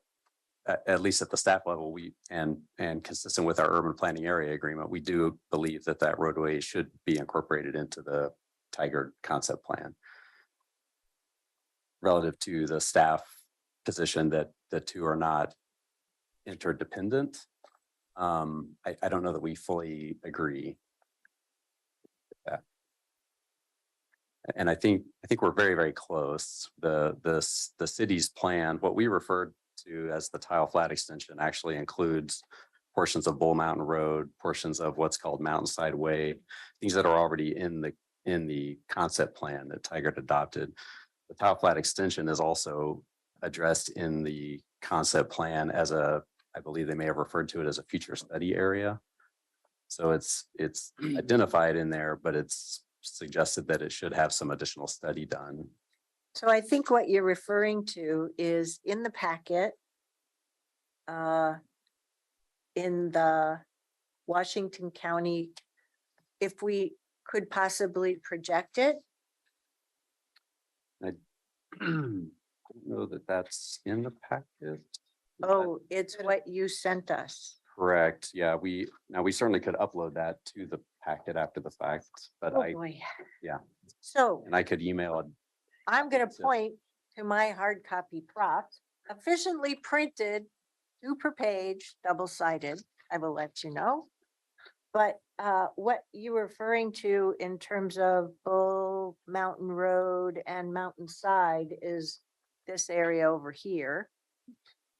at least at the staff level, and consistent with our urban planning area agreement, we do believe that that roadway should be incorporated into the Tigard concept plan. Relative to the staff position that the two are not interdependent, I don't know that we fully agree with that. And I think we're very, very close. The city's plan, what we referred to as the tile flat extension, actually includes portions of Bull Mountain Road, portions of what's called Mountainside Way, things that are already in the concept plan that Tigard adopted. The tile flat extension is also addressed in the concept plan as I believe they may have referred to it as a future study area. So it's identified in there, but it's suggested that it should have some additional study done.
So I think what you're referring to is in the packet. In the Washington County, if we could possibly project it.
I don't know that that's in the packet.
Oh, it's what you sent us.
Correct. Yeah, we certainly could upload that to the packet after the fact, but
Oh, boy.
yeah.
So
And I could email it.
I'm gonna
So-
point to my hard copy prop, efficiently printed, 2 per page, double-sided, I will let you know. But what you were referring to in terms of Bull Mountain Road and Mountainside is this area over here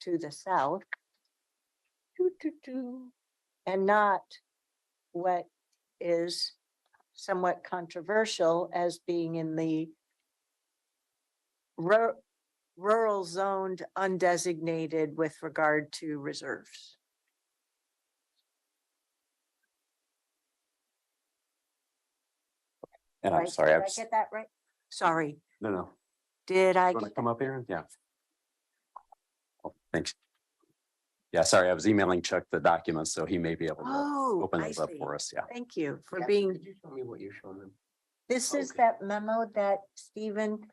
to the south. And not what is somewhat controversial as being in the rural zoned undesignated with regard to reserves.
And I'm
Right?
sorry,
Did I get that right? Sorry,
no.
did I?
You want to come up here? Yeah. Oh, thanks. Yeah, sorry, I was emailing Chuck the documents, so he may be able to
Oh,
open
I
those up
see.
for us. Yeah.
Thank you for
Yeah,
being,
Could you show me what you're showing them?
this is
Okay.
that memo that Stephen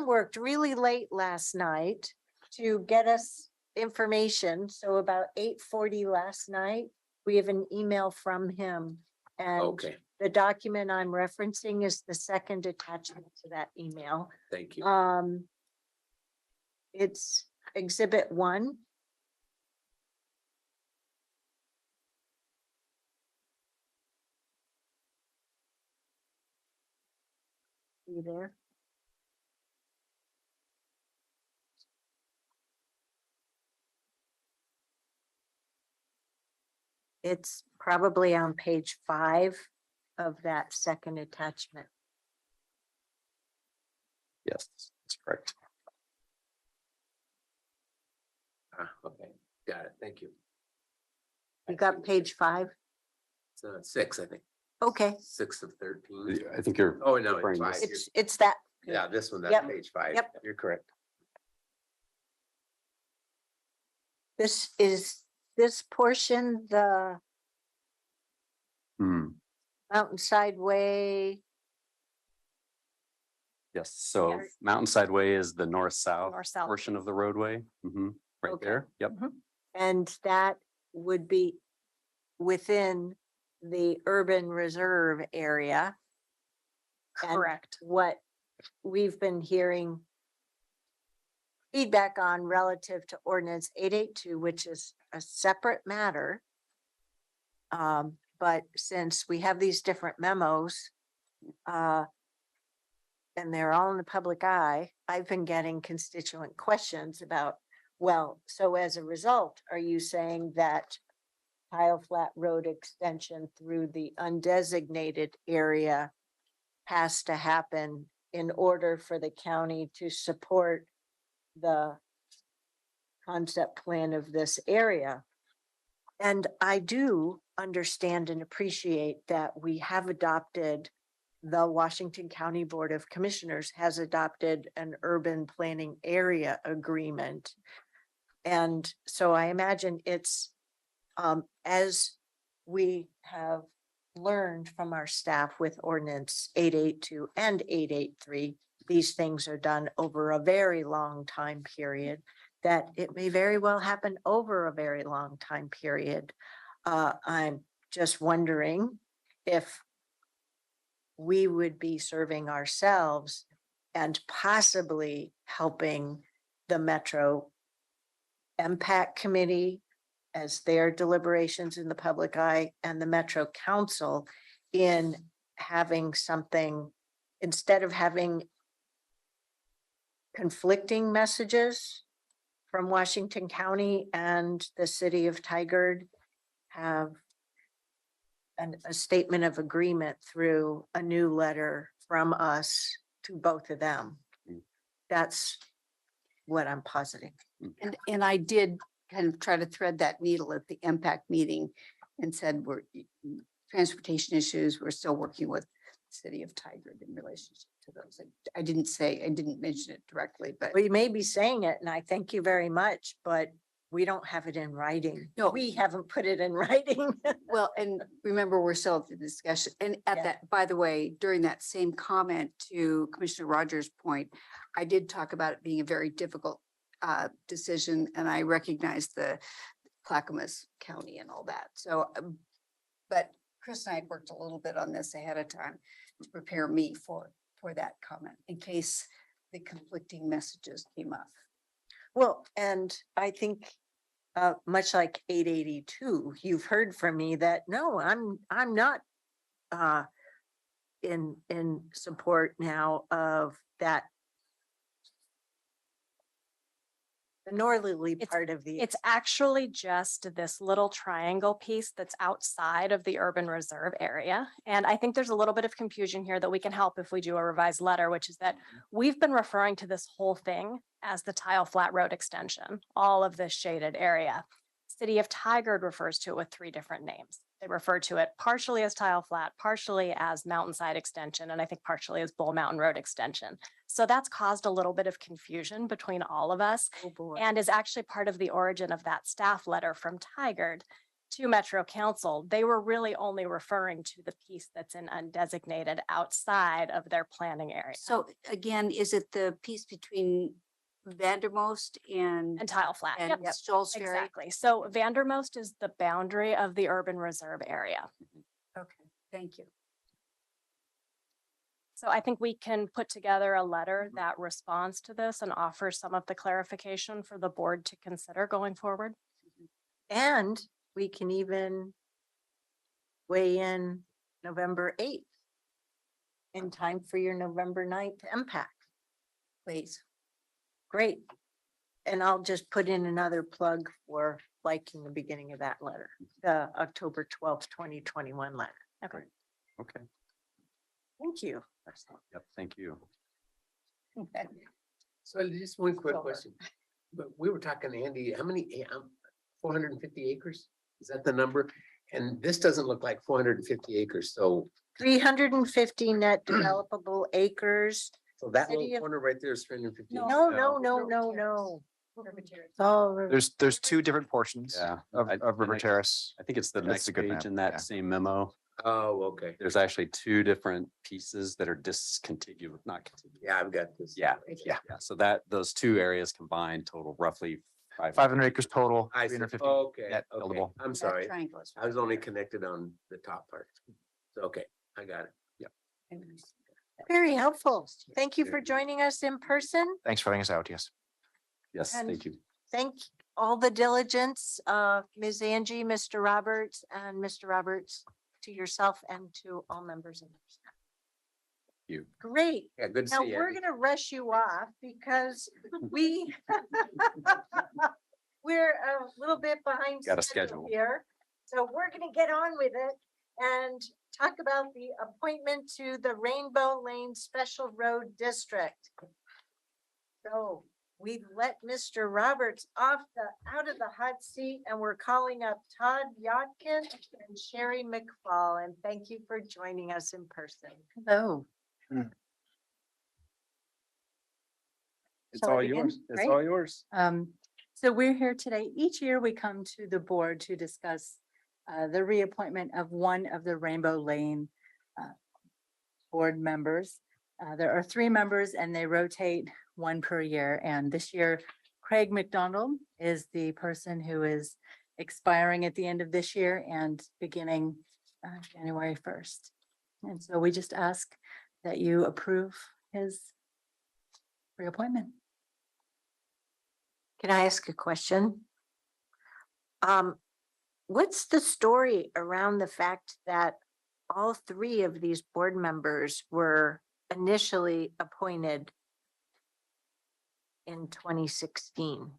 worked really late last night to get us information. So about 8:40 last night, we have an email from him. And
Okay,
the document I'm referencing is the second attachment to that email.
thank you.
It's exhibit 1. You there? It's probably on page 5 of that second attachment.
Yes, that's correct.
Okay, got it, thank you.
You got page 5?
It's 6, I think,
Okay,
6 of 13.
I think you're.
Oh, no,
referring
it's
to
5.
this.
it's that.
Yeah, this one, that's
Yep,
page 5.
yep.
You're correct.
This is this portion, the
Hmm,
Mountainside Way.
yes, so
Yeah.
Mountainside Way is the north-south
North-south.
portion of the roadway. Right
Okay.
there. Yep.
And that would be within the urban reserve area. And
Correct.
what we've been hearing feedback on relative to ordinance 882, which is a separate matter. But since we have these different memos, and they're all in the public eye, I've been getting constituent questions about, well, so as a result, are you saying that tile flat road extension through the undesignated area has to happen in order for the county to support the concept plan of this area? And I do understand and appreciate that we have adopted, the Washington County Board of Commissioners has adopted an urban planning area agreement. And so I imagine it's, as we have learned from our staff with ordinance 882 and 883, these things are done over a very long time period. that it may very well happen over a very long time period. I'm just wondering if we would be serving ourselves and possibly helping the Metro Impact Committee as their deliberations in the public eye and the Metro Council in having something, instead of having conflicting messages from Washington County and the city of Tigard, have a statement of agreement through a new letter from us to both of them.
Mm.
That's what I'm positing.
And I did kind of try to thread that needle at the impact meeting and said, transportation issues, we're still working with the city of Tigard in relationship to those. I didn't mention it directly, but
We may be saying it, and I thank you very much, but we don't have it in writing.
No.
We haven't put it in writing.
well, and remember, we're still at the discussion. And at
Yeah.
that, by the way, during that same comment to Commissioner Rogers' point, I did talk about it being a very difficult decision, and I recognize the Clackamas County and all that. So, but Chris and I had worked a little bit on this ahead of time to prepare me for that comment in case the conflicting messages came up.
Well, and I think much like 882, you've heard from me that no, I'm not in support now of that. The northerly part of the.
It's actually just this little triangle piece that's outside of the urban reserve area. And I think there's a little bit of confusion here that we can help if we do a revised letter, which is that we've been referring to this whole thing as the Tile Flat Road extension, all of this shaded area. City of Tigard refers to it with 3 different names. They refer to it partially as Tile Flat, partially as Mountainside Extension, and I think partially as Bull Mountain Road Extension. So that's caused a little bit of confusion between all of us
Oh, boy.
and is actually part of the origin of that staff letter from Tigard to Metro Council. They were really only referring to the piece that's in undesignated outside of their planning area.
So again, is it the piece between Vandermost and
And Tile Flat.
and
Yep.
Joel's Ferry?
Exactly. So Vandermost is the boundary of the urban reserve area.
Okay, thank you.
So I think we can put together a letter that responds to this and offers some of the clarification for the board to consider going forward.
And we can even weigh in November 8th in time for your November 9th impact.
Please.
Great. And I'll just put in another plug for liking the beginning of that letter, the October 12th, 2021 letter.
Okay.
Okay.
Thank you.
Yep. Thank you.
So just one quick
So,
question. But we were talking to Andy, how many, 450 acres? Is that the number? And this doesn't look like 450 acres. So,
350 net developable acres.
so that
City
little
of-
corner right there is 350.
No, no, no, no, no. It's all river-
There's 2 different portions
Yeah.
of
I-
River
and I-
Terrace.
I think it's the
That's
next
a good
page
map,
in that
yeah.
same memo.
Oh, okay.
There's actually 2 different pieces that are discontiguous, not contiguous.
Yeah, I've got this.
Yeah,
Yeah.
yeah. So those 2 areas combined total roughly
500 acres total,
I see.
350
Okay,
net
okay.
buildable.
I'm
That
sorry.
triangle is
I was only connected on the top part. So, okay, I got it.
right.
Very helpful. Thank you for joining us in person.
Thanks for letting us out, yes.
Yes,
And-
thank you.
Thank all the diligence, Ms. Angie, Mr. Roberts, and Mr. Roberts, to yourself and to all members of the staff.
You.
Great.
Yeah, good to
Now,
see you.
we're
Andy.
gonna rush you off because we we're a little bit behind
Got a
schedule
schedule.
here. So we're gonna get on with it and talk about the appointment to the Rainbow Lane Special Road District. So we've let Mr. Roberts out of the hot seat, and we're calling up Todd Yotkin and Sherry McFall, and thank you for joining us in person.
Hello.
It's
Shall I
all
begin?
yours. It's
Great.
all yours.
So we're here today. Each year we come to the board to discuss the reappointment of one of the Rainbow Lane board members. There are 3 members and they rotate 1 per year. And this year Craig McDonald is the person who is expiring at the end of this year and beginning January 1st. And so we just ask that you approve his reappointment.
Can I ask a question? What's the story around the fact that all three of these board members were initially appointed in 2016?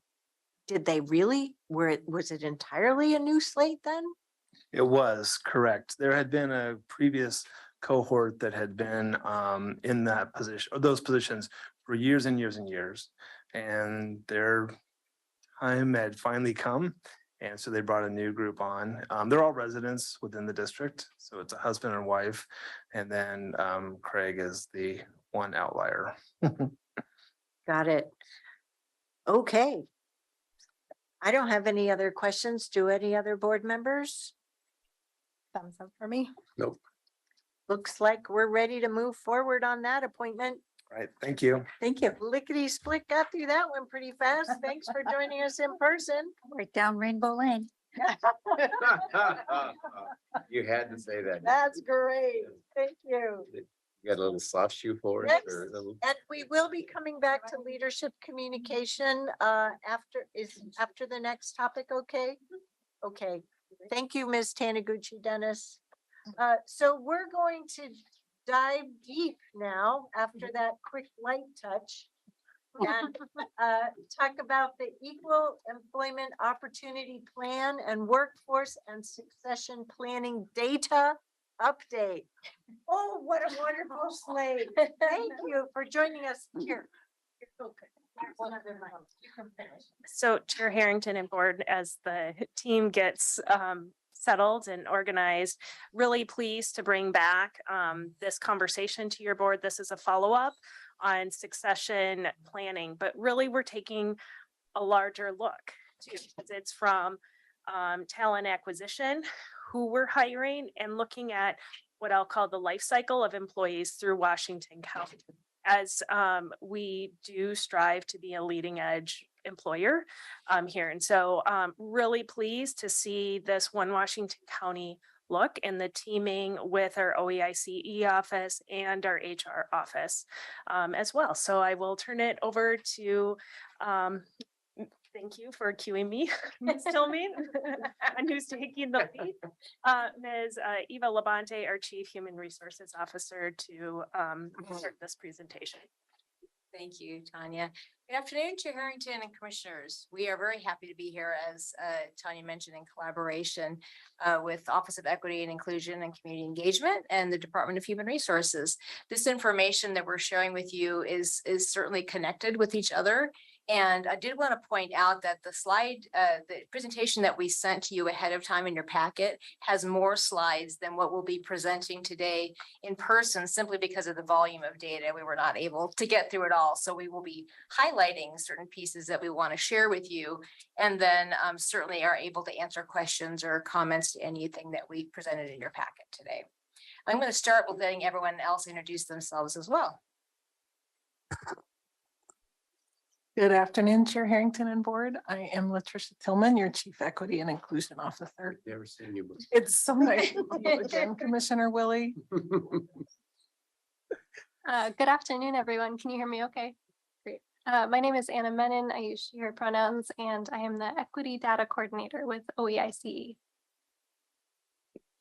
Did they really? Was it entirely a new slate then?
It was correct. There had been a previous cohort that had been in that position, or those positions for years and years and years. And their time had finally come. And so they brought a new group on. They're all residents within the district. So it's a husband and wife. And then Craig is the one outlier.
Got it. Okay. I don't have any other questions. Do any other board members?
Thumbs up for me.
Nope.
Looks like we're ready to move forward on that appointment.
Right, thank you.
Thank you.
Lickety split got through that one pretty fast. Thanks for joining us in person.
Right down Rainbow Lane.
You had to say that.
That's great. Thank you.
You got a little soft shoe for it?
Yes.
or a little-
And we will be coming back to leadership communication after the next topic, okay? Okay. Thank you, Ms. Taniguchi Dennis. So we're going to dive deep now after that quick light touch and talk about the Equal Employment Opportunity Plan and Workforce and Succession Planning Data Update. Oh, what a wonderful slate. Thank you for joining us here.
So Chair Harrington and Board, as the team gets settled and organized, really pleased to bring back this conversation to your board. This is a follow-up on succession planning, but really we're taking a larger look too. It's from talent acquisition, who we're hiring, and looking at what I'll call the life cycle of employees through Washington County. As we do strive to be a leading edge employer here. And so really pleased to see this One Washington County look and the teaming with our OEICE office and our HR office as well. So I will turn it over to, thank you for cueing me, Ms. Tillman, and who's taking the lead, Ms. Eva Labonte, our Chief Human Resources Officer, to start this presentation.
Thank you, Tanya. Good afternoon, Chair Harrington and Commissioners. We are very happy to be here, as Tanya mentioned, in collaboration with Office of Equity and Inclusion and Community Engagement and the Department of Human Resources. This information that we're sharing with you is certainly connected with each other. And I did want to point out that the presentation that we sent to you ahead of time in your packet has more slides than what we'll be presenting today in person, simply because of the volume of data. We were not able to get through it all. So we will be highlighting certain pieces that we want to share with you, and then certainly are able to answer questions or comments to anything that we presented in your packet today. I'm going to start with letting everyone else introduce themselves as well.
Good afternoon, Chair Harrington and Board. I am Latricia Tillman, your Chief Equity and Inclusion Officer.
Never seen you before.
It's so nice to meet you again, Commissioner Willie.
Good afternoon, everyone. Can you hear me okay? Great. My name is Anna Menon. I use she, her pronouns, and I am the Equity Data Coordinator with OEICE.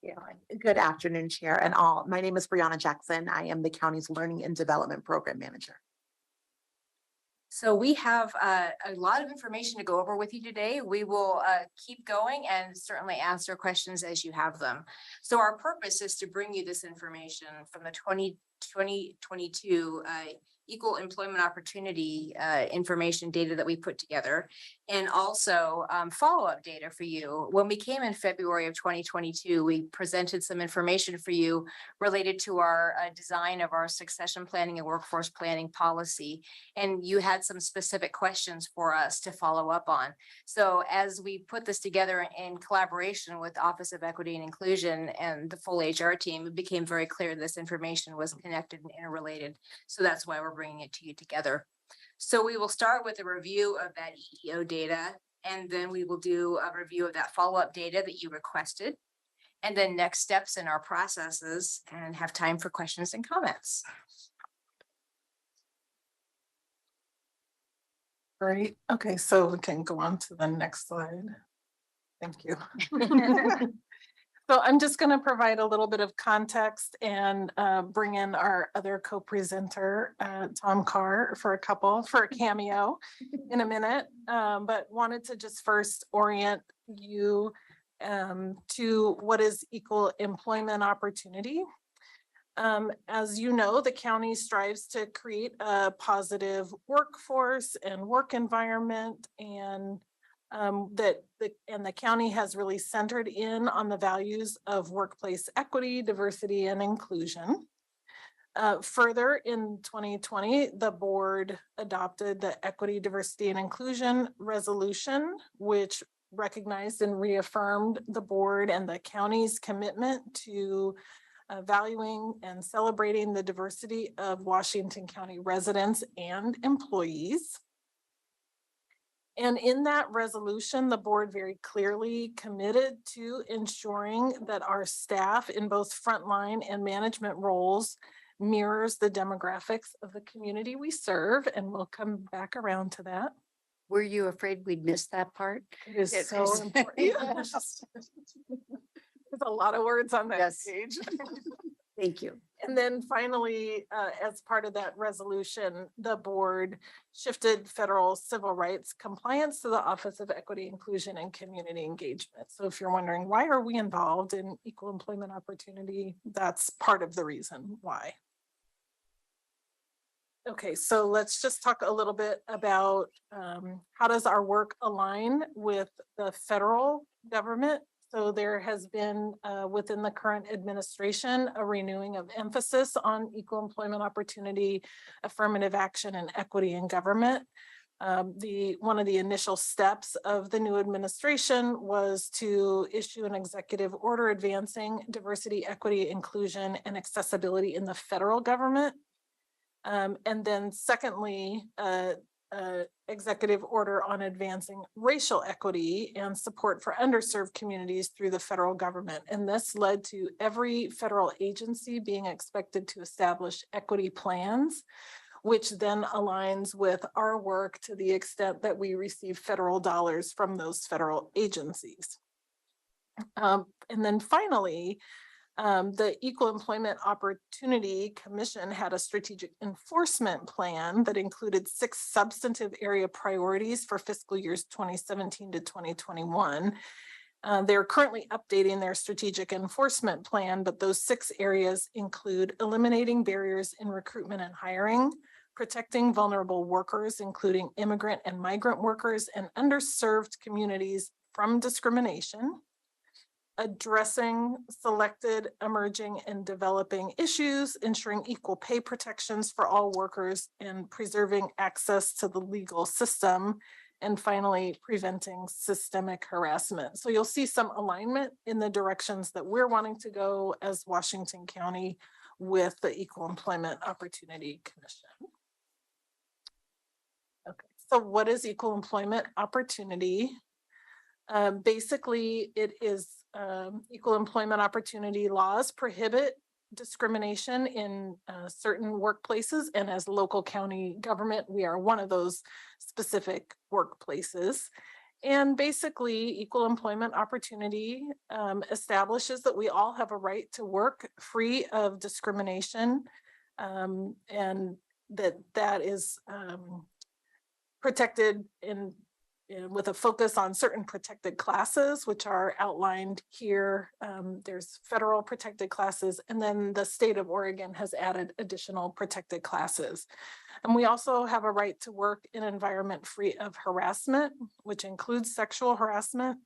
Yeah. Good afternoon, Chair and all. My name is Brianna Jackson. I am the county's Learning and Development Program Manager.
So we have a lot of information to go over with you today. We will keep going and certainly answer questions as you have them. So our purpose is to bring you this information from the 2022 Equal Employment Opportunity information data that we put together, and also follow-up data for you. When we came in February of 2022, we presented some information for you related to our design of our succession planning and workforce planning policy, and you had some specific questions for us to follow up on. So as we put this together in collaboration with Office of Equity and Inclusion and the full HR team, it became very clear this information was connected and interrelated. So that's why we're bringing it to you together. So we will start with a review of that EEO data, and then we will do a review of that follow-up data that you requested. And then next steps in our processes, and have time for questions and comments.
Great. Okay, so we can go on to the next slide. Thank you. So I'm just going to provide a little bit of context and bring in our other co-presenter, Tom Carr, for a cameo in a minute. But wanted to just first orient you to what is equal employment opportunity. As you know, the county strives to create a positive workforce and work environment, and the county has really centered in on the values of workplace equity, diversity, and inclusion. Further, in 2020, the board adopted the Equity, Diversity, and Inclusion Resolution, which recognized and reaffirmed the board and the county's commitment to valuing and celebrating the diversity of Washington County residents and employees. And in that resolution, the board very clearly committed to ensuring that our staff in both frontline and management roles mirrors the demographics of the community we serve, and we'll come back around to that.
Were you afraid we'd miss that part?
It is so important. There's a lot of words on that page.
Thank you.
And then finally, as part of that resolution, the board shifted federal civil rights compliance to the Office of Equity, Inclusion, and Community Engagement. So if you're wondering, why are we involved in equal employment opportunity? That's part of the reason why. Okay, so let's just talk a little bit about how does our work align with the federal government. So there has been within the current administration a renewing of emphasis on equal employment opportunity, affirmative action, and equity in government. One of the initial steps of the new administration was to issue an executive order advancing diversity, equity, inclusion, and accessibility in the federal government. And then secondly, executive order on advancing racial equity and support for underserved communities through the federal government. And this led to every federal agency being expected to establish equity plans, which then aligns with our work to the extent that we receive federal dollars from those federal agencies. And then finally, the Equal Employment Opportunity Commission had a strategic enforcement plan that included 6 substantive area priorities for fiscal years 2017 to 2021. They're currently updating their strategic enforcement plan, but those 6 areas include eliminating barriers in recruitment and hiring, protecting vulnerable workers, including immigrant and migrant workers and underserved communities from discrimination, addressing selected, emerging, and developing issues, ensuring equal pay protections for all workers, and preserving access to the legal system, and finally, preventing systemic harassment. So you'll see some alignment in the directions that we're wanting to go as Washington County with the Equal Employment Opportunity Commission. Okay, so what is equal employment opportunity? Basically, it is equal employment opportunity laws prohibit discrimination in certain workplaces, and as local county government, we are one of those specific workplaces. And basically, equal employment opportunity establishes that we all have a right to work free of discrimination, and that is protected with a focus on certain protected classes, which are outlined here. There's federal protected classes, and then the state of Oregon has added additional protected classes. And we also have a right to work in an environment free of harassment, which includes sexual harassment.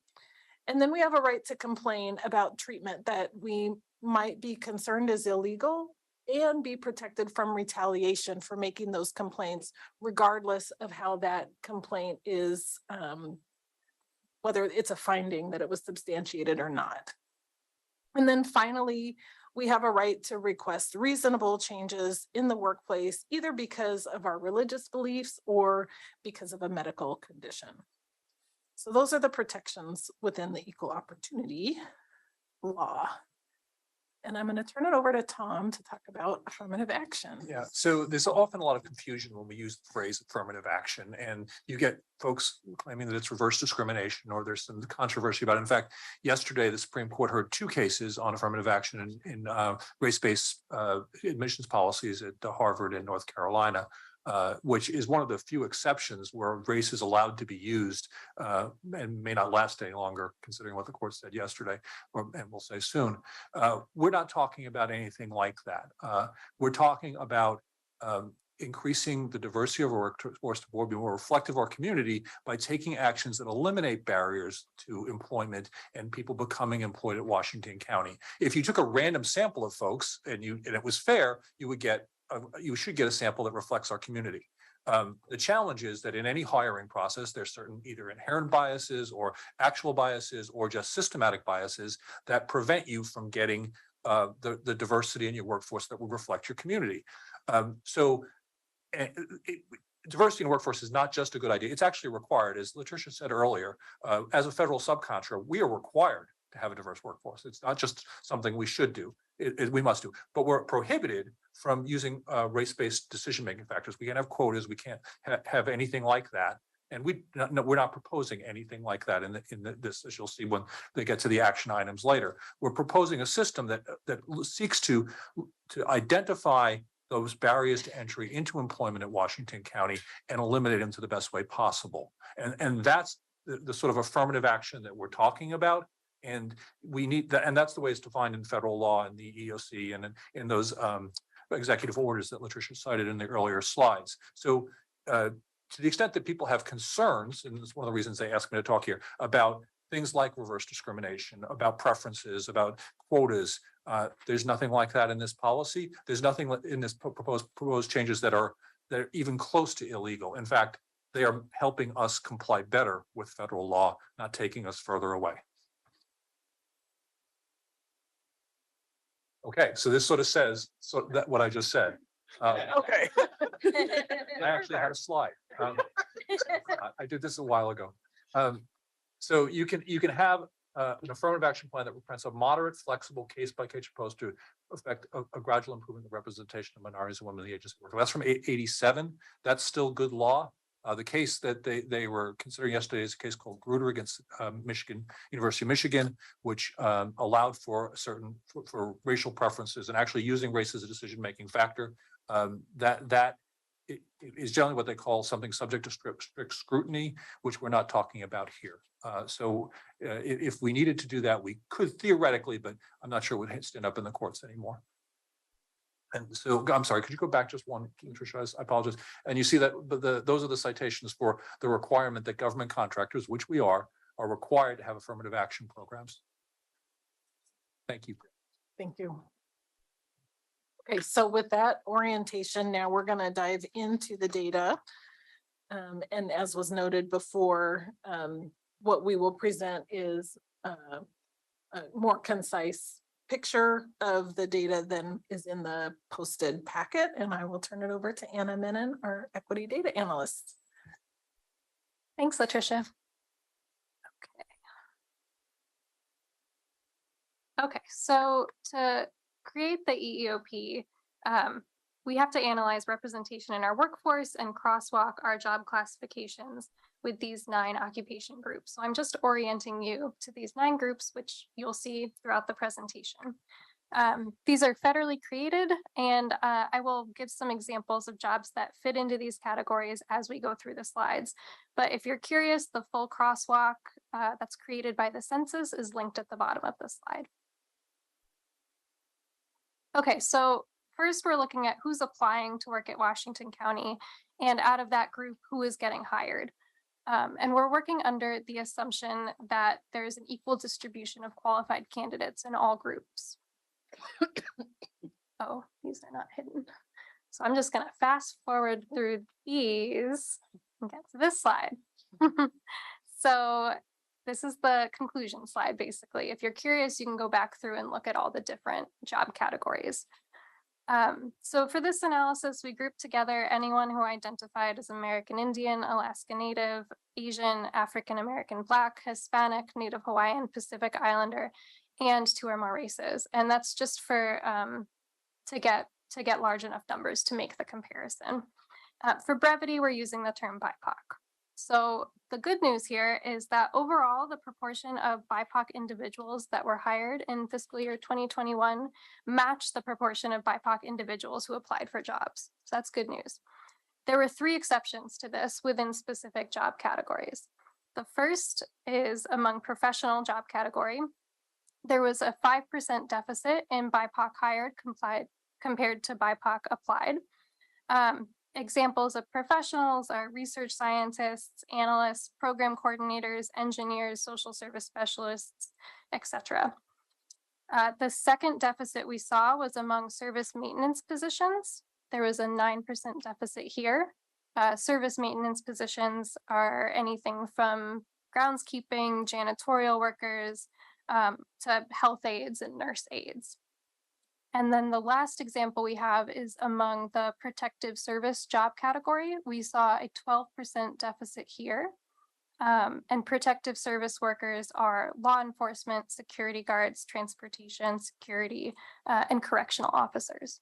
And then we have a right to complain about treatment that we might be concerned is illegal, and be protected from retaliation for making those complaints, regardless of how that complaint is, whether it's a finding that it was substantiated or not. And then finally, we have a right to request reasonable changes in the workplace, either because of our religious beliefs or because of a medical condition. So those are the protections within the equal opportunity law. And I'm going to turn it over to Tom to talk about affirmative action.
Yeah, so there's often a lot of confusion when we use the phrase affirmative action, and you get folks claiming that it's reverse discrimination, or there's some controversy about it. In fact, yesterday, the Supreme Court heard 2 cases on affirmative action in race-based admissions policies at Harvard and North Carolina. Which is one of the few exceptions where race is allowed to be used and may not last any longer, considering what the court said yesterday, and we'll say soon. We're not talking about anything like that. We're talking about increasing the diversity of our workforce to be more reflective of our community by taking actions that eliminate barriers to employment and people becoming employed at Washington County. If you took a random sample of folks and it was fair, you should get a sample that reflects our community. The challenge is that in any hiring process, there's certain either inherent biases or actual biases or just systematic biases that prevent you from getting the diversity in your workforce that will reflect your community. Diversity in workforce is not just a good idea. It's actually required. As Latricia said earlier, as a federal subcontractor, we are required to have a diverse workforce. It's not just something we should do. We must do, but we're prohibited from using race-based decision-making factors. We can't have quotas. We can't have anything like that. And we're not proposing anything like that in this, as you'll see when they get to the action items later. We're proposing a system that seeks to identify those barriers to entry into employment at Washington County and eliminate them to the best way possible. And that's the sort of affirmative action that we're talking about. And we need that, and that's the way it's defined in federal law and the EOC and in those executive orders that Latricia cited in the earlier slides. So to the extent that people have concerns, and it's one of the reasons they asked me to talk here, about things like reverse discrimination, about preferences, about quotas, there's nothing like that in this policy. There's nothing in this proposed changes that are even close to illegal. In fact, they are helping us comply better with federal law, not taking us further away. Okay, so this sort of says that what I just said.
Okay.
I actually had a slide. I did this a while ago. So you can have an affirmative action plan that represents a moderate, flexible, case-by-case approach to affect a gradual improvement in the representation of minorities and women in the agency work. That's from 87. That's still good law. The case that they were considering yesterday is a case called Grutter against University of Michigan, which allowed for for racial preferences and actually using race as a decision-making factor. That is generally what they call something subject to strict scrutiny, which we're not talking about here. So if we needed to do that, we could theoretically, but I'm not sure it would stand up in the courts anymore. And so, I'm sorry, could you go back just one, Patricia? I apologize. And you see that those are the citations for the requirement that government contractors, which we are required to have affirmative action programs. Thank you.
Thank you. Okay, so with that orientation, now we're going to dive into the data. And as was noted before, what we will present is a more concise picture of the data than is in the posted packet. And I will turn it over to Anna Menon, our equity data analyst.
Thanks, Latricia. Okay, so to create the EEOP, we have to analyze representation in our workforce and crosswalk our job classifications with these 9 occupation groups. So I'm just orienting you to these 9 groups, which you'll see throughout the presentation. These are federally created, and I will give some examples of jobs that fit into these categories as we go through the slides. But if you're curious, the full crosswalk that's created by the census is linked at the bottom of the slide. Okay, so first we're looking at who's applying to work at Washington County, and out of that group, who is getting hired. And we're working under the assumption that there's an equal distribution of qualified candidates in all groups. Oh, these are not hidden. So I'm just going to fast forward through these and get to this slide. So this is the conclusion slide, basically. If you're curious, you can go back through and look at all the different job categories. So for this analysis, we grouped together anyone who identified as American Indian, Alaska Native, Asian, African American, Black, Hispanic, Native Hawaiian, Pacific Islander, and 2 or more races. And that's just for to get large enough numbers to make the comparison. For brevity, we're using the term BIPOC. So the good news here is that overall, the proportion of BIPOC individuals that were hired in fiscal year 2021 matched the proportion of BIPOC individuals who applied for jobs. So that's good news. There were 3 exceptions to this within specific job categories. The first is among professional job category. There was a 5% deficit in BIPOC hired compared to BIPOC applied. Examples of professionals are research scientists, analysts, program coordinators, engineers, social service specialists, etc. The second deficit we saw was among service maintenance positions. There was a 9% deficit here. Service maintenance positions are anything from groundskeeping, janitorial workers, to health aides and nurse aides. And then the last example we have is among the protective service job category. We saw a 12% deficit here. And protective service workers are law enforcement, security guards, transportation, security, and correctional officers.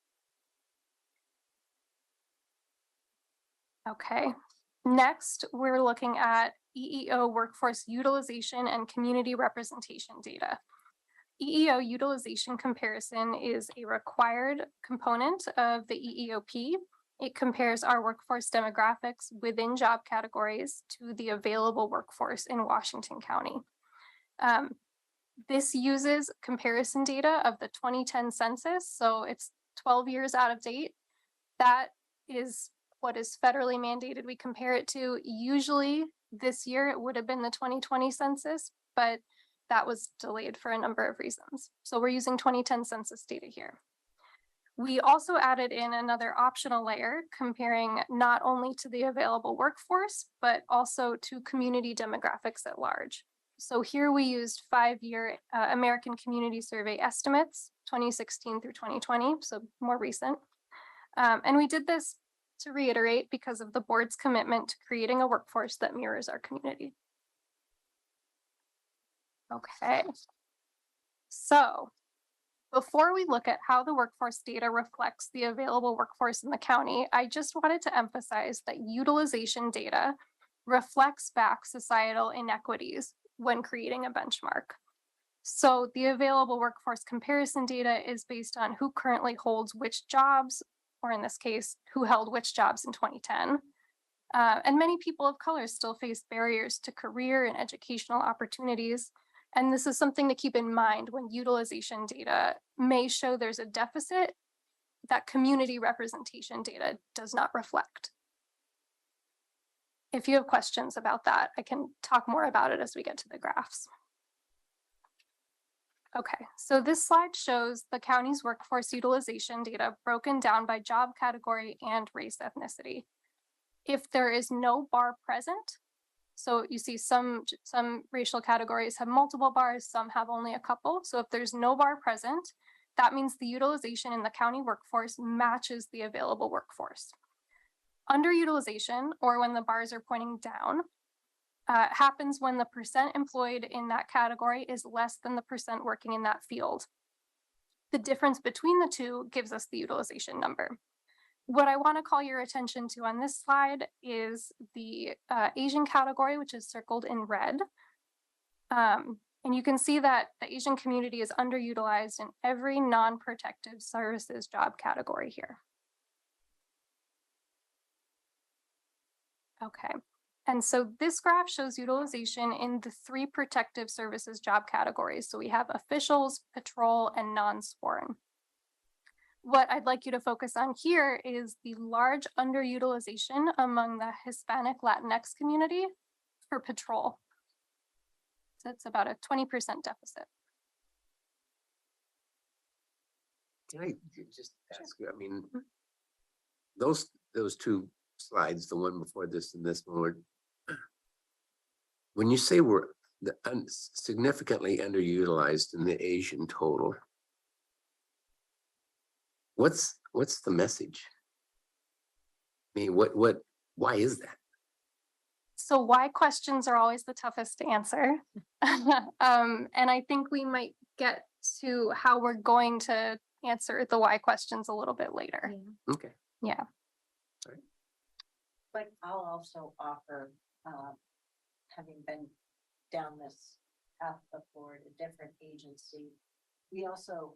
Okay, next we're looking at EEO workforce utilization and community representation data. EEO utilization comparison is a required component of the EEOP. It compares our workforce demographics within job categories to the available workforce in Washington County. This uses comparison data of the 2010 census, so it's 12 years out of date. That is what is federally mandated we compare it to. Usually this year it would have been the 2020 census, but that was delayed for a number of reasons. So we're using 2010 census data here. We also added in another optional layer comparing not only to the available workforce, but also to community demographics at large. So here we used 5-year American Community Survey estimates, 2016 through 2020, so more recent. And we did this to reiterate because of the board's commitment to creating a workforce that mirrors our community. Okay, so before we look at how the workforce data reflects the available workforce in the county, I just wanted to emphasize that utilization data reflects back societal inequities when creating a benchmark. So the available workforce comparison data is based on who currently holds which jobs, or in this case, who held which jobs in 2010. And many people of color still face barriers to career and educational opportunities. And this is something to keep in mind when utilization data may show there's a deficit that community representation data does not reflect. If you have questions about that, I can talk more about it as we get to the graphs. Okay, so this slide shows the county's workforce utilization data broken down by job category and race ethnicity. If there is no bar present, so you see some racial categories have multiple bars, some have only a couple. So if there's no bar present, that means the utilization in the county workforce matches the available workforce. Underutilization, or when the bars are pointing down, happens when the percent employed in that category is less than the percent working in that field. The difference between the two gives us the utilization number. What I want to call your attention to on this slide is the Asian category, which is circled in red. And you can see that the Asian community is underutilized in every non-protective services job category here. Okay, and so this graph shows utilization in the 3 protective services job categories. So we have officials, patrol, and non-sworn. What I'd like you to focus on here is the large underutilization among the Hispanic Latinx community for patrol. So it's about a 20% deficit.
Can I just ask you, I mean, those 2 slides, the one before this and this one, when you say we're significantly underutilized in the Asian total. What's the message? I mean, why is that?
So why questions are always the toughest to answer. And I think we might get to how we're going to answer the why questions a little bit later.
Okay.
Yeah.
But I'll also offer, having been down this path before at a different agency, we also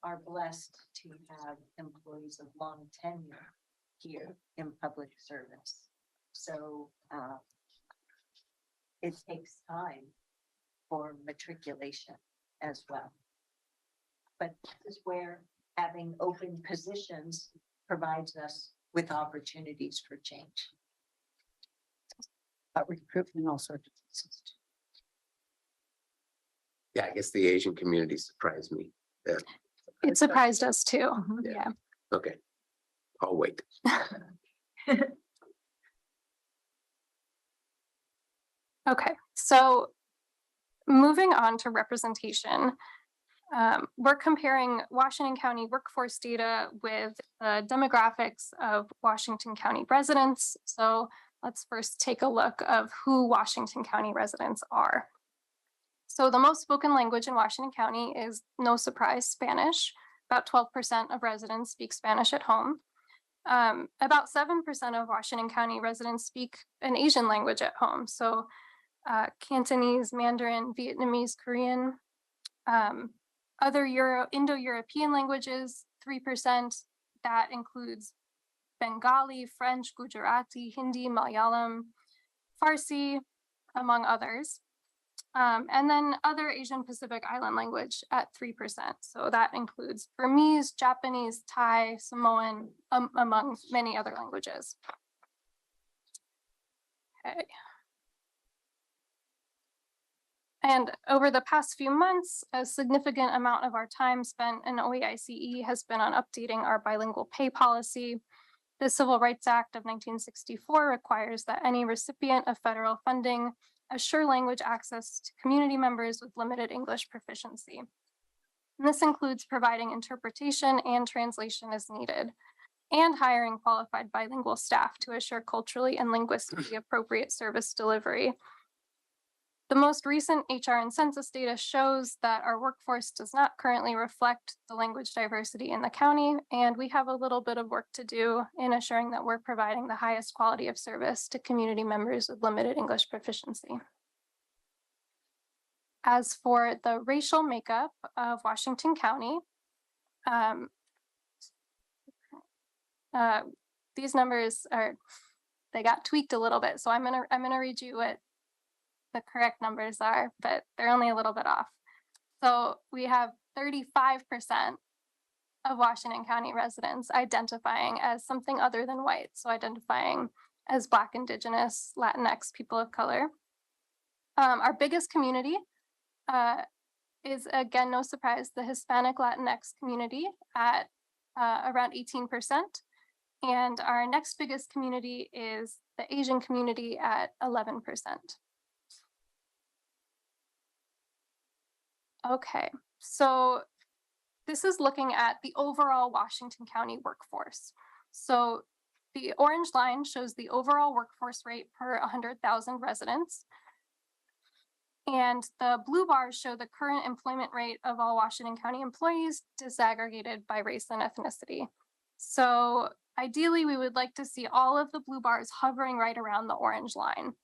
are blessed to have employees of long tenure here in public service. So it takes time for matriculation as well. But this is where having open positions provides us with opportunities for change.
Recruitment, all sorts of things.
Yeah, I guess the Asian community surprised me. Yeah.
It surprised us too.
Yeah.
Yeah.
Okay. I'll wait.
Okay, so moving on to representation. We're comparing Washington County workforce data with the demographics of Washington County residents. So let's first take a look of who Washington County residents are. So the most spoken language in Washington County is, no surprise, Spanish. About 12% of residents speak Spanish at home. About 7% of Washington County residents speak an Asian language at home. So Cantonese, Mandarin, Vietnamese, Korean. Other Indo-European languages, 3%. That includes Bengali, French, Gujarati, Hindi, Malayalam, Farsi, among others. And then other Asian Pacific Island language at 3%. So that includes Burmese, Japanese, Thai, Samoan, among many other languages. Okay. And over the past few months, a significant amount of our time spent in OEICE has been on updating our bilingual pay policy. The Civil Rights Act of 1964 requires that any recipient of federal funding assure language access to community members with limited English proficiency. And this includes providing interpretation and translation as needed, and hiring qualified bilingual staff to assure culturally and linguistically appropriate service delivery. The most recent HR and census data shows that our workforce does not currently reflect the language diversity in the county, and we have a little bit of work to do in assuring that we're providing the highest quality of service to community members with limited English proficiency. As for the racial makeup of Washington County, these numbers they got tweaked a little bit, so I'm gonna read you what the correct numbers are, but they're only a little bit off. So we have 35% of Washington County residents identifying as something other than white. So identifying as Black, Indigenous, Latinx, people of color. Our biggest community is, again, no surprise, the Hispanic Latinx community at around 18%. And our next biggest community is the Asian community at 11%. Okay, so this is looking at the overall Washington County workforce. So the orange line shows the overall workforce rate per 100,000 residents. And the blue bars show the current employment rate of all Washington County employees disaggregated by race and ethnicity. So ideally, we would like to see all of the blue bars hovering right around the orange line.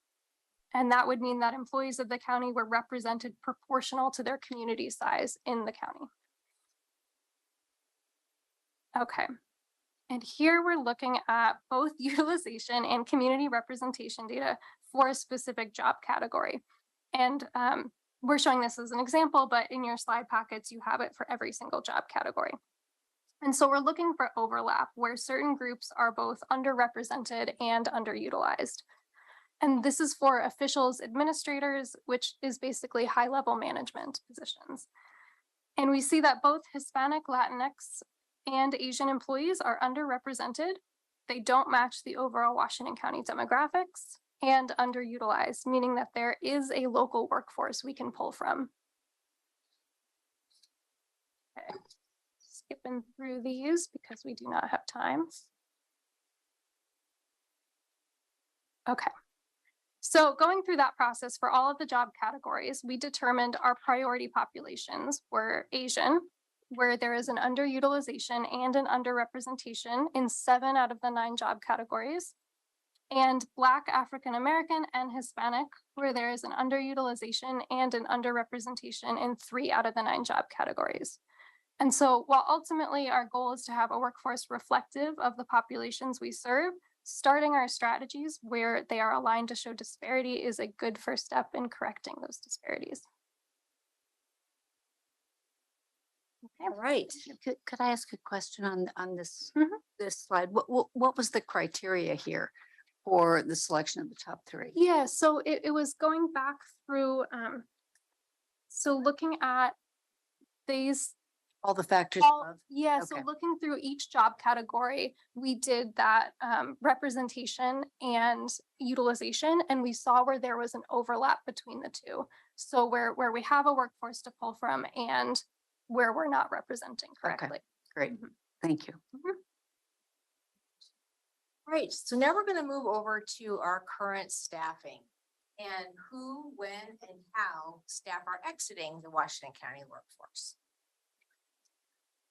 And that would mean that employees of the county were represented proportional to their community size in the county. Okay, and here we're looking at both utilization and community representation data for a specific job category. And we're showing this as an example, but in your slide packets, you have it for every single job category. And so we're looking for overlap where certain groups are both underrepresented and underutilized. And this is for officials, administrators, which is basically high-level management positions. And we see that both Hispanic, Latinx, and Asian employees are underrepresented. They don't match the overall Washington County demographics, and underutilized, meaning that there is a local workforce we can pull from. Okay. Skipping through these because we do not have time. Okay. So going through that process for all of the job categories, we determined our priority populations were Asian, where there is an underutilization and an underrepresentation in 7 out of the 9 job categories, and Black, African American, and Hispanic, where there is an underutilization and an underrepresentation in 3 out of the 9 job categories. And so while ultimately our goal is to have a workforce reflective of the populations we serve, starting our strategies where they are aligned to show disparity is a good first step in correcting those disparities.
Okay.
All right.
Could I ask a question on this,
Mhm.
this slide? What was the criteria here for the selection of the top 3?
Yeah, so it was going back through, so looking at these
All the factors
all,
above?
yeah, so
Okay.
looking through each job category, we did that representation and utilization, and we saw where there was an overlap between the two. So where we have a workforce to pull from and where we're not representing correctly.
Great, thank you.
Right, so now we're gonna move over to our current staffing and who, when, and how staff are exiting the Washington County workforce.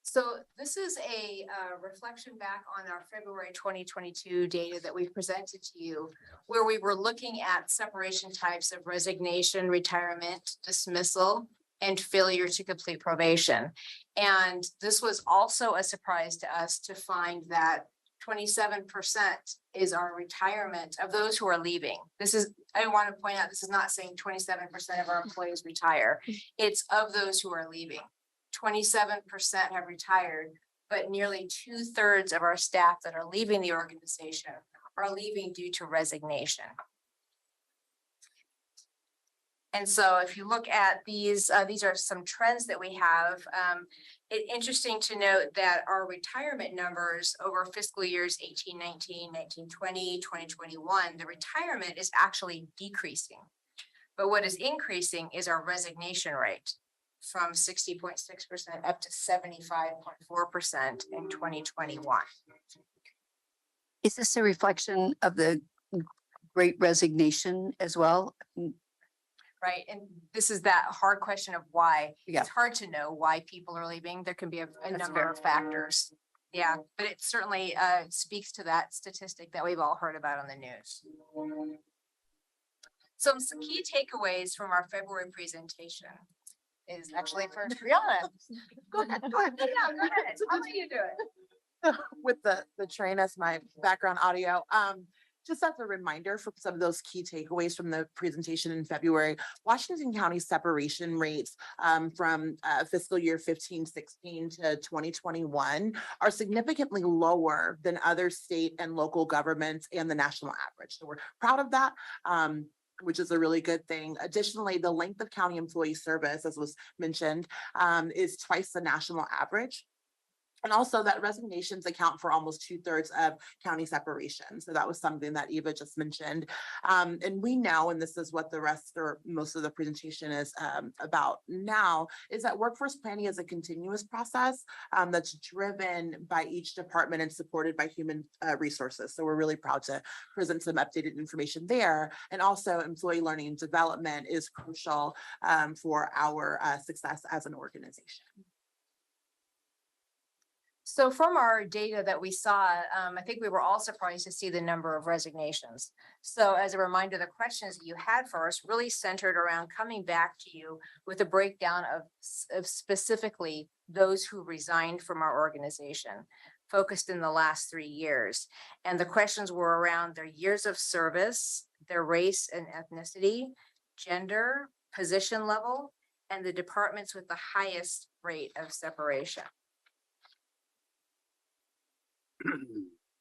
So this is a reflection back on our February 2022 data that we presented to you, where we were looking at separation types of resignation, retirement, dismissal, and failure to complete probation. And this was also a surprise to us to find that 27% is our retirement of those who are leaving. This is, I want to point out, this is not saying 27% of our employees retire. It's of those who are leaving. 27% have retired, but nearly 2/3 of our staff that are leaving the organization are leaving due to resignation. And so if you look at these are some trends that we have. It's interesting to note that our retirement numbers over fiscal years 18-19, 19-20, 20-21, the retirement is actually decreasing. But what is increasing is our resignation rate from 60.6% up to 75.4% in 2021.
Is this a reflection of the Great Resignation as well?
Right, and this is that hard question of why.
Yeah.
It's hard to know why people are leaving. There can be a number
fair.
of factors. Yeah, but it certainly speaks to that statistic that we've all heard about on the news. Some key takeaways from our February presentation is actually for Brianna.
Go ahead.
Yeah, go ahead. I'll let you do it.
With the train as my background audio. Just as a reminder for some of those key takeaways from the presentation in February, Washington County separation rates from fiscal year 15-16 to 2021 are significantly lower than other state and local governments and the national average. So we're proud of that. Which is a really good thing. Additionally, the length of county employee service, as was mentioned, is twice the national average. And also that resignations account for almost 2/3 of county separation. So that was something that Eva just mentioned. And we know, and this is what the rest or most of the presentation is about now, is that workforce planning is a continuous process that's driven by each department and supported by human resources. So we're really proud to present some updated information there. And also employee learning and development is crucial for our success as an organization.
So from our data that we saw, I think we were all surprised to see the number of resignations. So as a reminder, the questions that you had for us really centered around coming back to you with a breakdown of specifically those who resigned from our organization, focused in the last 3 years. And the questions were around their years of service, their race and ethnicity, gender, position level, and the departments with the highest rate of separation.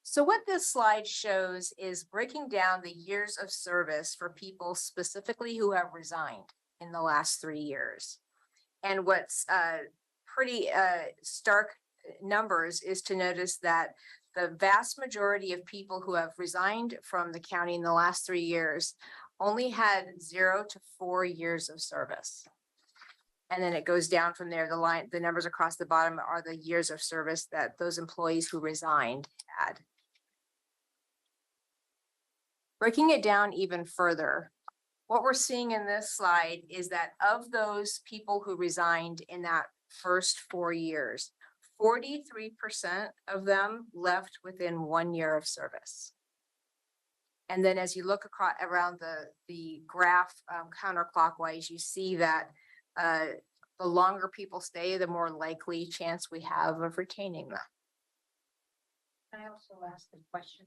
So what this slide shows is breaking down the years of service for people specifically who have resigned in the last 3 years. And what's pretty stark numbers is to notice that the vast majority of people who have resigned from the county in the last 3 years only had 0 to 4 years of service. And then it goes down from there. The numbers across the bottom are the years of service that those employees who resigned had. Breaking it down even further, what we're seeing in this slide is that of those people who resigned in that first 4 years, 43% of them left within 1 year of service. And then as you look across around the graph counterclockwise, you see that the longer people stay, the more likely chance we have of retaining them.
Can I also ask the question?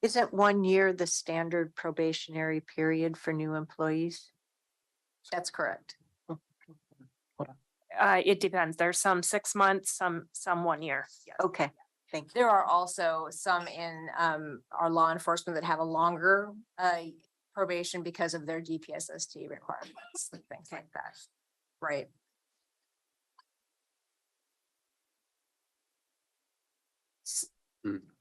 Isn't 1 year the standard probationary period for new employees?
That's correct.
It depends. There's some 6 months, some 1 year. Yes.
Okay, thank you.
There are also some in our law enforcement that have a longer probation because of their DPSST requirements and things like that. Right.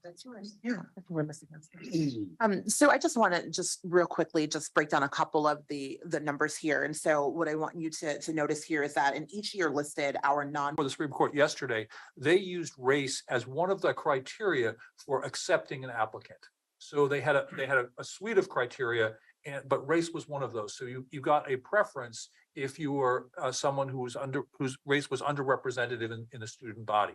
That's yours. Yeah, I think we're missing this. So I just want to just real quickly just break down a couple of the numbers here. And so what I want you to notice here is that in each year listed, our
For the Supreme Court yesterday, they used race as one of the criteria for accepting an applicant. So they had a suite of criteria, but race was one of those. So you got a preference if you were someone whose race was underrepresented in the student body.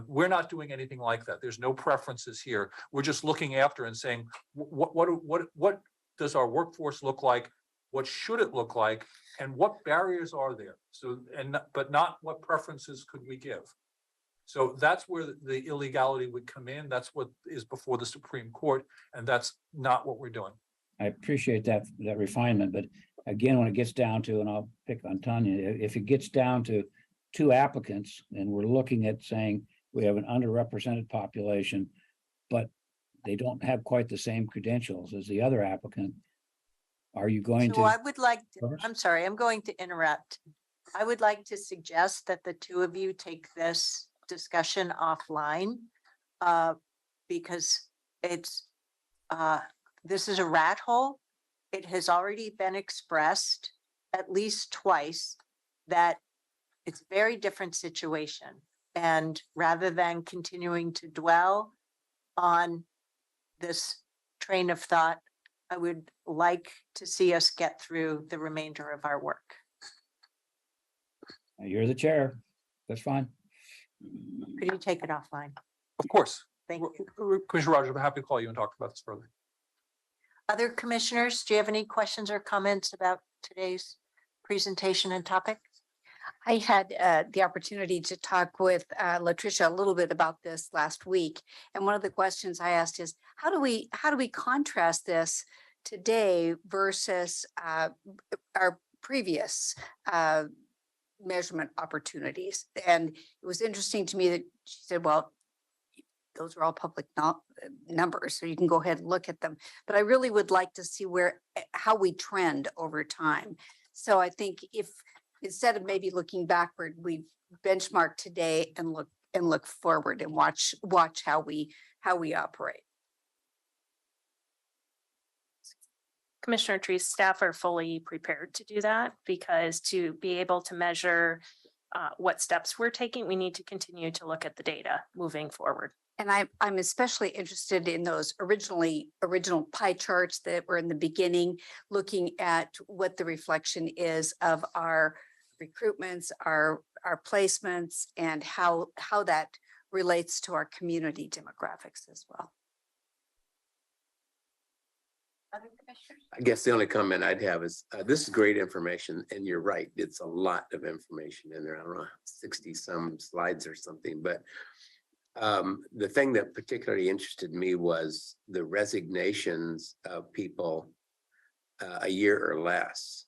We're not doing anything like that. There's no preferences here. We're just looking after and saying, what does our workforce look like? What should it look like? And what barriers are there? So, but not what preferences could we give? So that's where the illegality would come in. That's what is before the Supreme Court, and that's not what we're doing.
I appreciate that refinement, but again, when it gets down to, and I'll pick on Tanya, if it gets down to 2 applicants and we're looking at saying we have an underrepresented population, but they don't have quite the same credentials as the other applicant, are you going
So
to?
I would like,
First?
I'm sorry, I'm going to interrupt. I would like to suggest that the 2 of you take this discussion offline, because it's, this is a rat hole. It has already been expressed at least twice that it's a very different situation. And rather than continuing to dwell on this train of thought, I would like to see us get through the remainder of our work.
You're the chair. That's fine.
Could you take it offline?
Of course.
Thank you.
Commissioner Rogers, I'm happy to call you and talk about this further.
Other commissioners, do you have any questions or comments about today's presentation and topic?
I had the opportunity to talk with Latricia a little bit about this last week. And one of the questions I asked is, how do we contrast this today versus our previous measurement opportunities? And it was interesting to me that she said, well, those are all public numbers, so you can go ahead and look at them. But I really would like to see how we trend over time. So I think if instead of maybe looking backward, we benchmark today and look forward and watch how we operate.
Commissioner Tree's staff are fully prepared to do that, because to be able to measure what steps we're taking, we need to continue to look at the data moving forward.
And I'm especially interested in those original pie charts that were in the beginning, looking at what the reflection is of our recruitments, our placements, and how that relates to our community demographics as well.
Other commissioners?
I guess the only comment I'd have is, this is great information, and you're right, it's a lot of information in there. I don't know, 60 some slides or something, but the thing that particularly interested me was the resignations of people a year or less.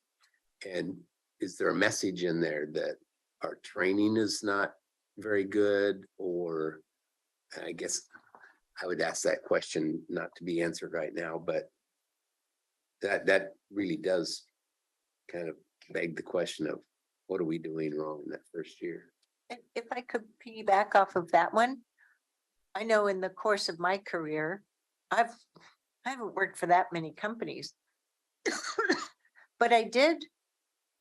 And is there a message in there that our training is not very good? Or I guess I would ask that question not to be answered right now, but that really does kind of beg the question of what are we doing wrong in that first year?
If I could piggyback off of that one, I know in the course of my career, I haven't worked for that many companies. But I did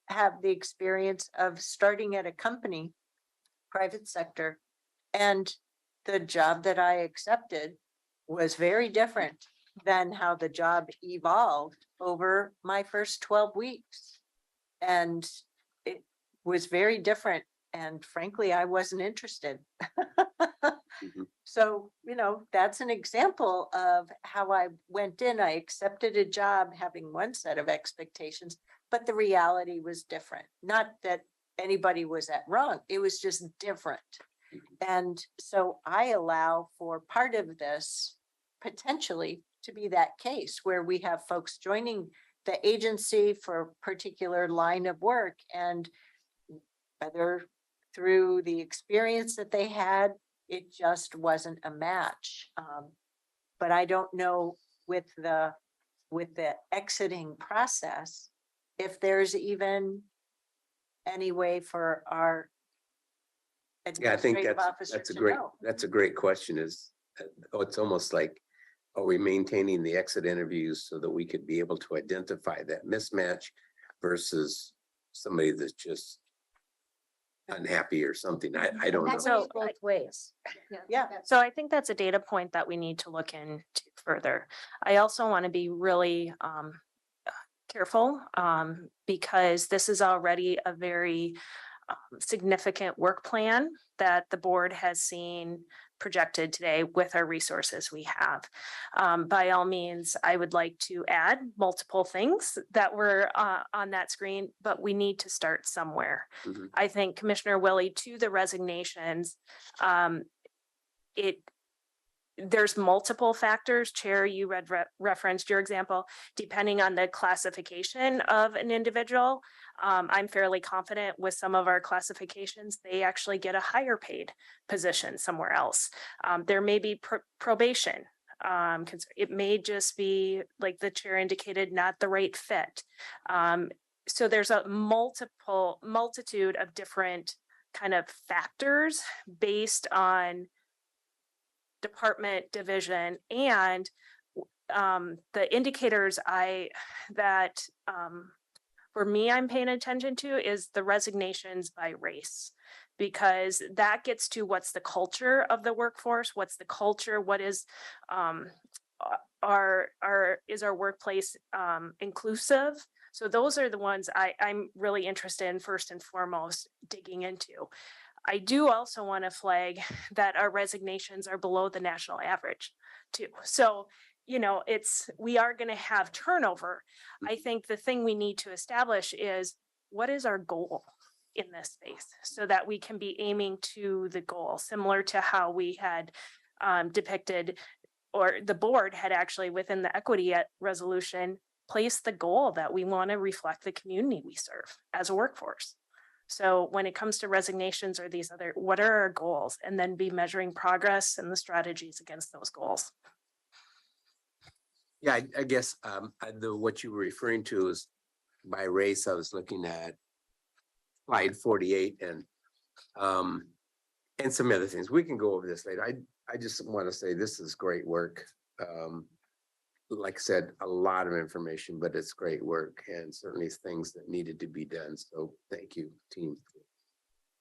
have the experience of starting at a company, private sector, and the job that I accepted was very different than how the job evolved over my first 12 weeks. And it was very different. And frankly, I wasn't interested. So, you know, that's an example of how I went in. I accepted a job having one set of expectations, but the reality was different. Not that anybody was at wrong, it was just different. And so I allow for part of this potentially to be that case where we have folks joining the agency for a particular line of work, and whether through the experience that they had, it just wasn't a match. But I don't know with the exiting process, if there's even any way for our
Yeah, I think
administrative officer
that's a
to
great,
know.
that's a great question is, it's almost like, are we maintaining the exit interviews so that we could be able to identify that mismatch versus somebody that's just unhappy or something? I don't know.
So
Both ways. Yeah.
So I think that's a data point that we need to look into further. I also want to be really careful because this is already a very significant work plan that the board has seen projected today with our resources we have. By all means, I would like to add multiple things that were on that screen, but we need to start somewhere. I think Commissioner Willie, to the resignations, there's multiple factors. Chair, you referenced your example, depending on the classification of an individual. I'm fairly confident with some of our classifications, they actually get a higher paid position somewhere else. There may be probation. It may just be, like the chair indicated, not the right fit. So there's a multitude of different kind of factors based on department, division, and the indicators for me, I'm paying attention to is the resignations by race, because that gets to what's the culture of the workforce, what's the culture, what is our workplace inclusive? So those are the ones I'm really interested in first and foremost digging into. I do also want to flag that our resignations are below the national average too. So, you know, we are going to have turnover. I think the thing we need to establish is what is our goal in this space so that we can be aiming to the goal, similar to how we had depicted, or the board had actually within the equity resolution placed the goal that we want to reflect the community we serve as a workforce. So when it comes to resignations or these other, what are our goals? And then be measuring progress and the strategies against those goals.
Yeah, I guess what you were referring to is by race. I was looking at slide 48 and some other things. We can go over this later. I just want to say this is great work. Like I said, a lot of information, but it's great work and certainly things that needed to be done. So thank you, team, for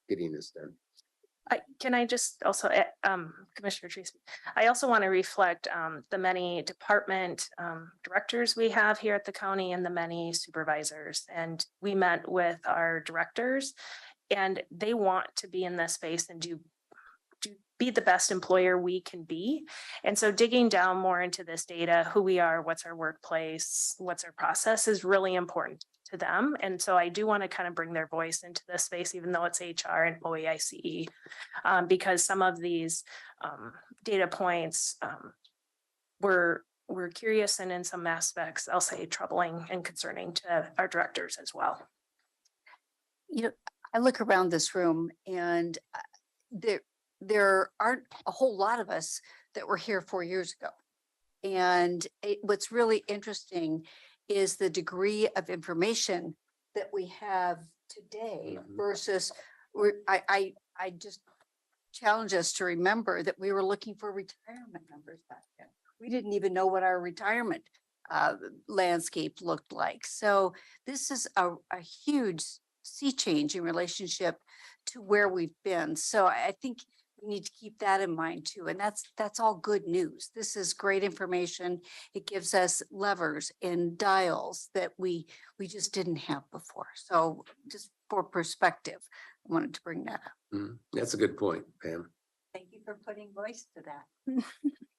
getting this done.
Can I just also, Commissioner Tracy, I also want to reflect the many department directors we have here at the county and the many supervisors. And we met with our directors and they want to be in this space and be the best employer we can be. And so digging down more into this data, who we are, what's our workplace, what's our process is really important to them. And so I do want to kind of bring their voice into this space, even though it's HR and OEICE, because some of these data points were curious and in some aspects, I'll say troubling and concerning to our directors as well.
You know, I look around this room and there aren't a whole lot of us that were here 4 years ago. And what's really interesting is the degree of information that we have today versus I just challenge us to remember that we were looking for retirement numbers back then. We didn't even know what our retirement landscape looked like. So this is a huge sea change in relationship to where we've been. So I think we need to keep that in mind too. And that's all good news. This is great information. It gives us levers and dials that we just didn't have before. So just for perspective, I wanted to bring that up.
That's a good point, Pam.
Thank you for putting voice to that.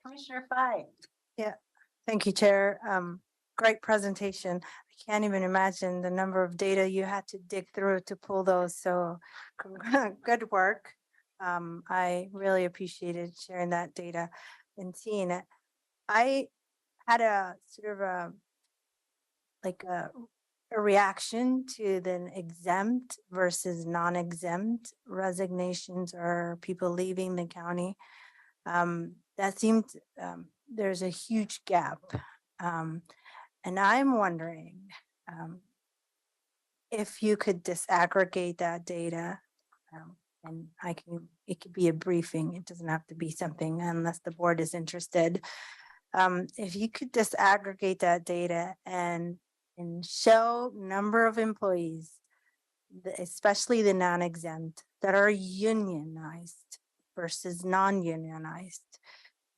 Commissioner Fye.
Yeah, thank you, Chair. Great presentation. I can't even imagine the number of data you had to dig through to pull those. So good work. I really appreciated sharing that data and seeing it. I had a sort of a reaction to the exempt versus non-exempt resignations or people leaving the county. That seemed there's a huge gap. And I'm wondering if you could disaggregate that data. And it could be a briefing. It doesn't have to be something unless the board is interested. If you could disaggregate that data and show number of employees, especially the non-exempt, that are unionized versus non-unionized,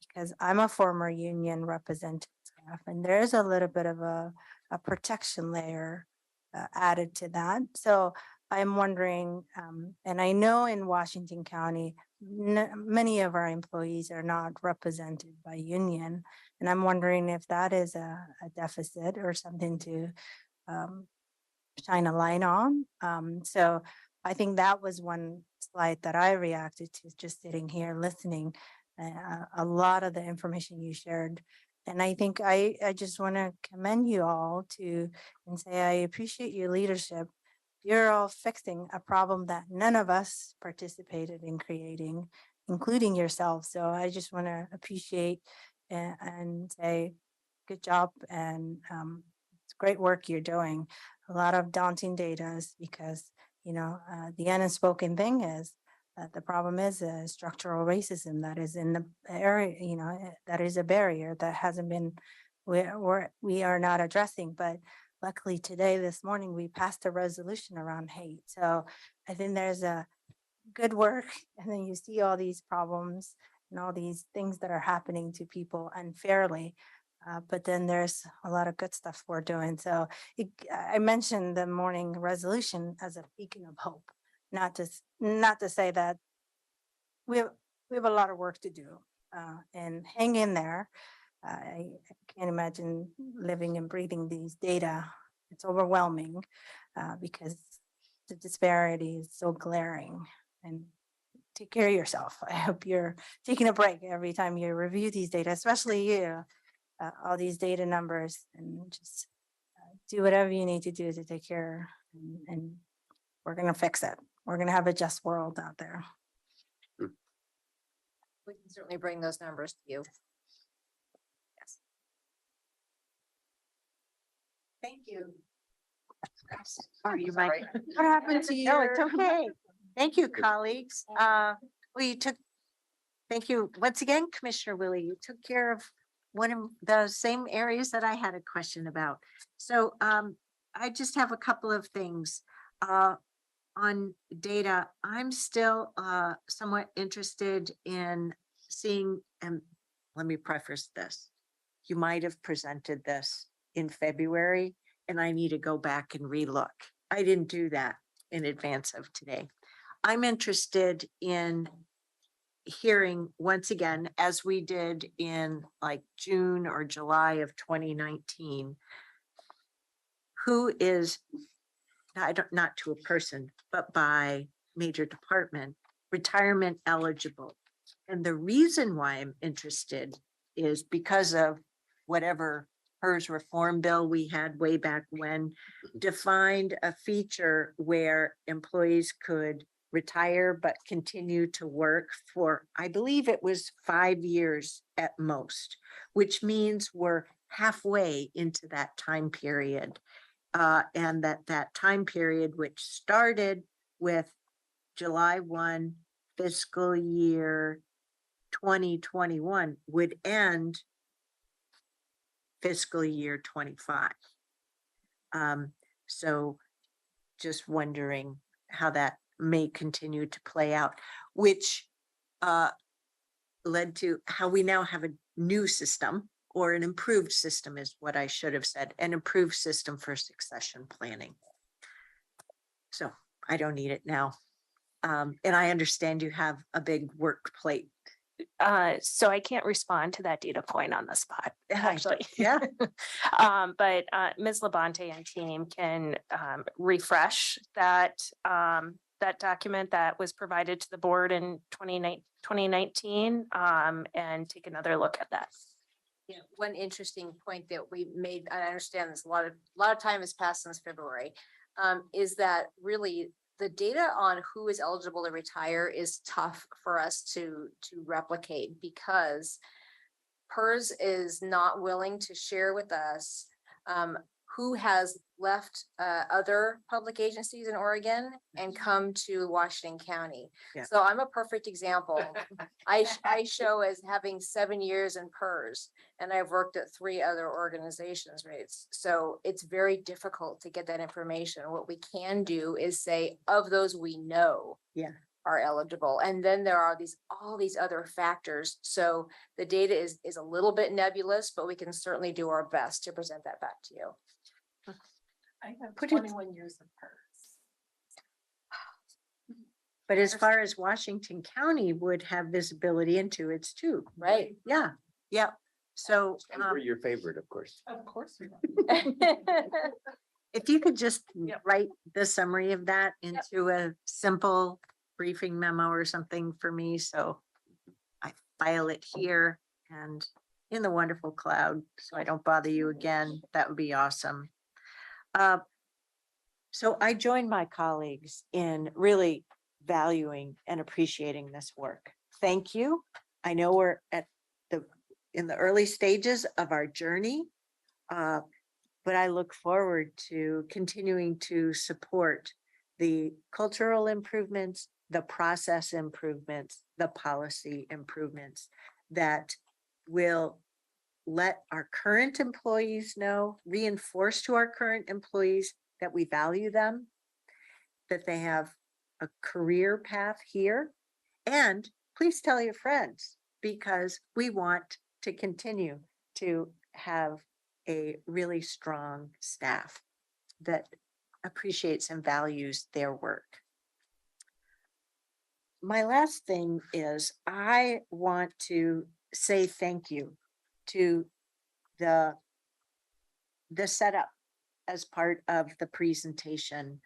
because I'm a former union representative staff, and there's a little bit of a protection layer added to that. So I'm wondering, and I know in Washington County, many of our employees are not represented by union, and I'm wondering if that is a deficit or something to shine a light on. So I think that was one slide that I reacted to just sitting here listening. A lot of the information you shared. And I think I just want to commend you all and say I appreciate your leadership. You're all fixing a problem that none of us participated in creating, including yourself. So I just want to appreciate and say good job, and it's great work you're doing. A lot of daunting data because, the unspoken thing is the problem is structural racism that is in the area, that is a barrier that hasn't been, we are not addressing. But luckily today, this morning, we passed a resolution around hate. So I think there's a good work. And then you see all these problems and all these things that are happening to people unfairly. But then there's a lot of good stuff we're doing. So I mentioned the morning resolution as a beacon of hope, not to say that we have a lot of work to do, and hang in there. I can't imagine living and breathing these data. It's overwhelming because the disparity is so glaring. And take care of yourself. I hope you're taking a break every time you review these data, especially you, all these data numbers, and just do whatever you need to do to take care. And we're going to fix it. We're going to have a just world out there.
We can certainly bring those numbers to you. Yes.
Thank you. Sorry, you
Sorry.
might. What happened to you? No, it's okay. Thank you, colleagues. Thank you once again, Commissioner Willie. You took care of one of the same areas that I had a question about. So I just have a couple of things on data. I'm still somewhat interested in seeing, and let me preface this. You might have presented this in February, and I need to go back and relook. I didn't do that in advance of today. I'm interested in hearing once again, as we did in like June or July of 2019, who is, not to a person, but by major department, retirement eligible. And the reason why I'm interested is because of whatever HERS reform bill we had way back when defined a feature where employees could retire but continue to work for, I believe it was 5 years at most, which means we're halfway into that time period. And that time period, which started with July 1 fiscal year 2021 would end fiscal year 25. So just wondering how that may continue to play out, which led to how we now have a new system, or an improved system is what I should have said, an improved system for succession planning. So I don't need it now. And I understand you have a big work plate.
So I can't respond to that data point on the spot, actually.
Yeah.
But Ms. Labonte and team can refresh that that document that was provided to the board in 2019 and take another look at that.
Yeah, one interesting point that we made, and I understand this, a lot of time has passed since February, is that really the data on who is eligible to retire is tough for us to replicate, because PERS is not willing to share with us who has left other public agencies in Oregon and come to Washington County.
Yeah.
So I'm a perfect example. I show as having 7 years in PERS, and I've worked at 3 other organizations, right? So it's very difficult to get that information. What we can do is say, of those we know
Yeah.
are eligible. And then there are all these other factors. So the data is a little bit nebulous, but we can certainly do our best to present that back to you.
I have
Put it-
21 years of PERS.
But as far as Washington County would have visibility into, it's too.
Right.
Yeah. Yep. So
And we're your favorite, of course.
Of course.
if you could just write the summary of that into a simple briefing memo or something for me, so I file it here and in the wonderful cloud, so I don't bother you again, that would be awesome. So I join my colleagues in really valuing and appreciating this work. Thank you. I know we're in the early stages of our journey, but I look forward to continuing to support the cultural improvements, the process improvements, the policy improvements that will let our current employees know, reinforce to our current employees that we value them, that they have a career path here. And please tell your friends, because we want to continue to have a really strong staff that appreciates and values their work. My last thing is I want to say thank you to the setup as part of the presentation.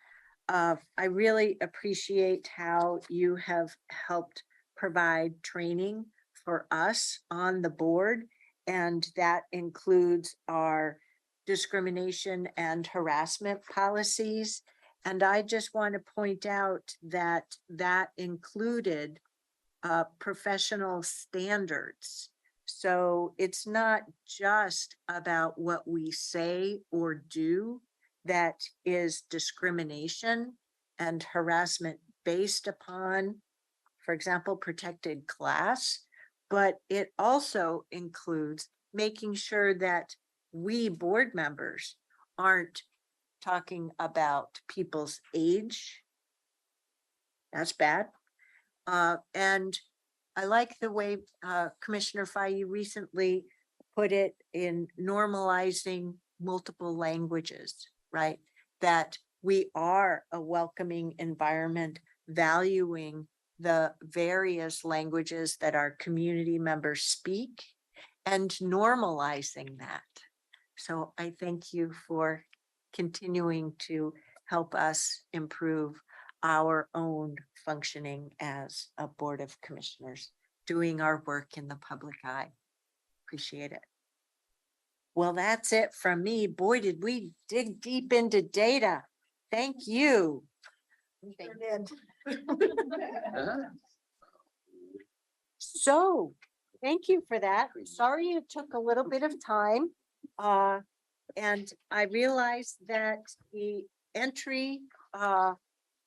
I really appreciate how you have helped provide training for us on the board, and that includes our discrimination and harassment policies. And I just want to point out that that included professional standards. So it's not just about what we say or do that is discrimination and harassment based upon, for example, protected class, but it also includes making sure that we board members aren't talking about people's age. That's bad. And I like the way Commissioner Fahey recently put it in normalizing multiple languages, right? That we are a welcoming environment, valuing the various languages that our community members speak and normalizing that. So I thank you for continuing to help us improve our own functioning as a Board of Commissioners, doing our work in the public eye. Appreciate it. Well, that's it from me. Boy, did we dig deep into data. Thank you. So, thank you for that. Sorry it took a little bit of time. And I realized that the entry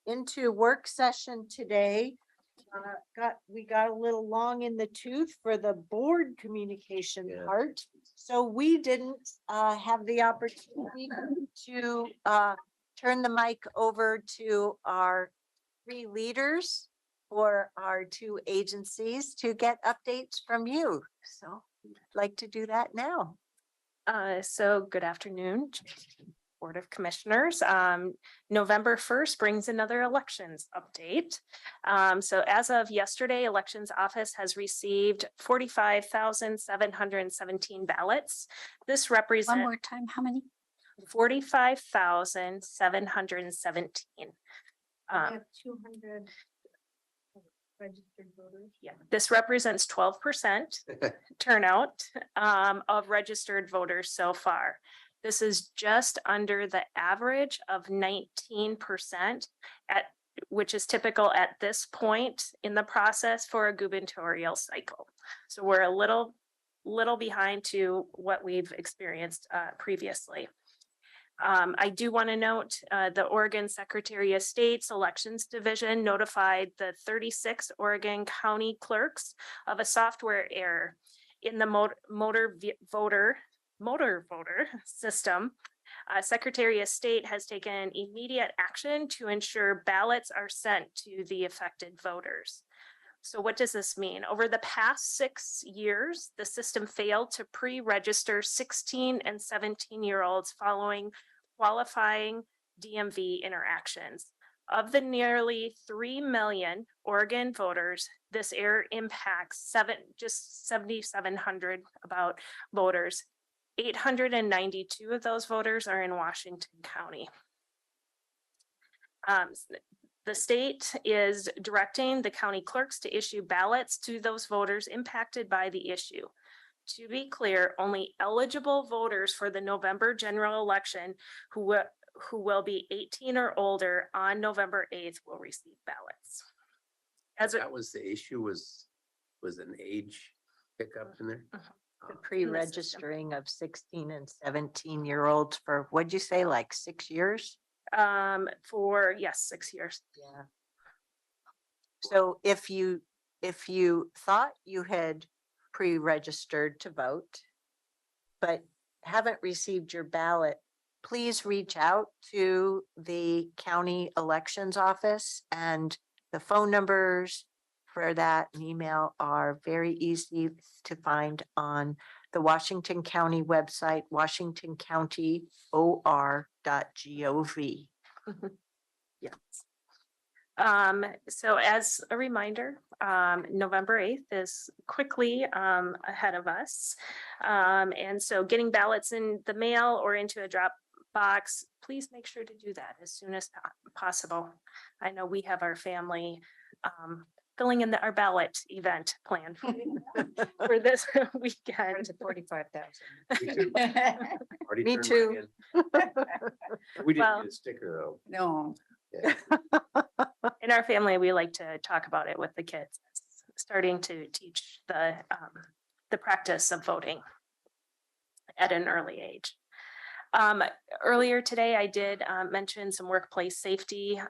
into work session today. We got a little long in the tooth for the board communication
Yeah.
part. So we didn't have the opportunity to turn the mic over to our three leaders for our two agencies to get updates from you. So I'd like to do that now.
So good afternoon, Board of Commissioners. November 1st brings another elections update. So as of yesterday, Elections Office has received 45,717 ballots. This
One
represents
more time, how many?
45,717.
We have 200 registered voters.
Yeah, this represents 12% turnout of registered voters so far. This is just under the average of 19% which is typical at this point in the process for a gubernatorial cycle. So we're a little behind to what we've experienced previously. I do want to note the Oregon Secretary of State's Elections Division notified the 36 Oregon County clerks of a software error in the motor voter system. Secretary of State has taken immediate action to ensure ballots are sent to the affected voters. So what does this mean? Over the past 6 years, the system failed to pre-register 16 and 17-year-olds following qualifying DMV interactions. Of the nearly 3 million Oregon voters, this error impacts just 7,700 about voters. 892 of those voters are in Washington County. The state is directing the county clerks to issue ballots to those voters impacted by the issue. To be clear, only eligible voters for the November general election who will be 18 or older on November 8th will receive ballots.
That was the issue, was an age pickup in there?
The pre-registering of 16 and 17-year-olds for, what'd you say, like 6 years?
For, yes, 6 years.
Yeah. So if you thought you had pre-registered to vote, but haven't received your ballot, please reach out to the county elections office, and the phone numbers for that and email are very easy to find on the Washington County website, washingtoncountyor.gov.
Yes. So as a reminder, November 8th is quickly ahead of us. And so getting ballots in the mail or into a drop box, please make sure to do that as soon as possible. I know we have our family filling in our ballot event planned for this weekend.
45,000.
Me
too.
We didn't
Well,
get a sticker though.
No.
Yeah.
In our family, we like to talk about it with the kids, starting to teach the practice of voting at an early age. Earlier today, I did mention some workplace safety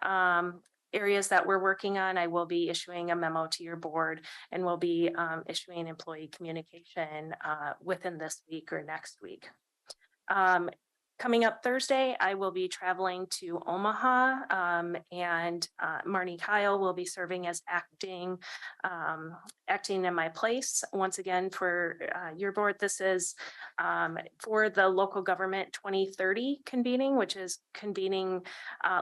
areas that we're working on. I will be issuing a memo to your board, and we'll be issuing employee communication within this week or next week. Coming up Thursday, I will be traveling to Omaha, and Marnie Kyle will be serving as acting in my place. Once again, for your board, this is for the local government 2030 convening, which is convening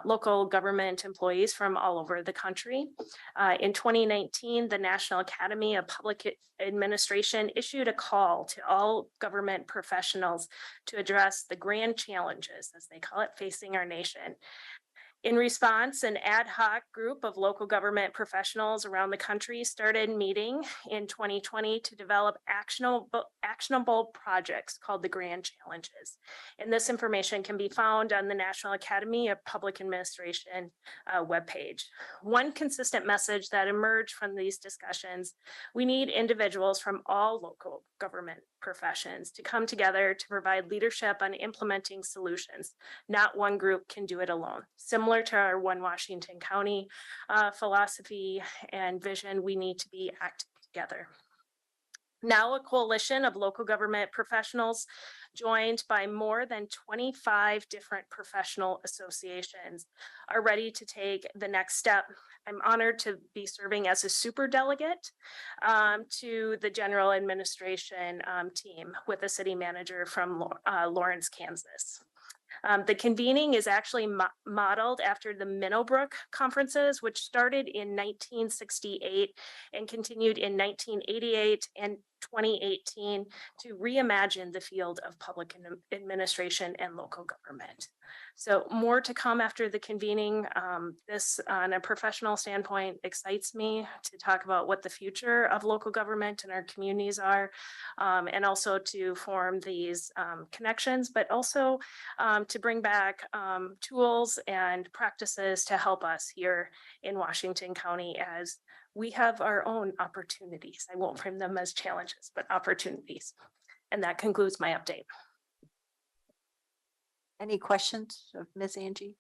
local government employees from all over the country. In 2019, the National Academy of Public Administration issued a call to all government professionals to address the grand challenges, as they call it, facing our nation. In response, an ad hoc group of local government professionals around the country started meeting in 2020 to develop actionable projects called the Grand Challenges. And this information can be found on the National Academy of Public Administration webpage. One consistent message that emerged from these discussions: we need individuals from all local government professions to come together to provide leadership on implementing solutions. Not one group can do it alone. Similar
similar to our One Washington County philosophy and vision, we need to be acting together. Now a coalition of local government professionals joined by more than 25 different professional associations are ready to take the next step. I'm honored to be serving as a super delegate to the general administration team with a city manager from Lawrence, Kansas. The convening is actually modeled after the Minnowbrook conferences, which started in 1968 and continued in 1988 and 2018 to reimagine the field of public administration and local government. So more to come after the convening. This, on a professional standpoint, excites me to talk about what the future of local government and our communities are, and also to form these connections, but also to bring back tools and practices to help us here in Washington County as we have our own opportunities. I won't frame them as challenges, but opportunities. And that concludes my update.
Any questions of Ms. Angie?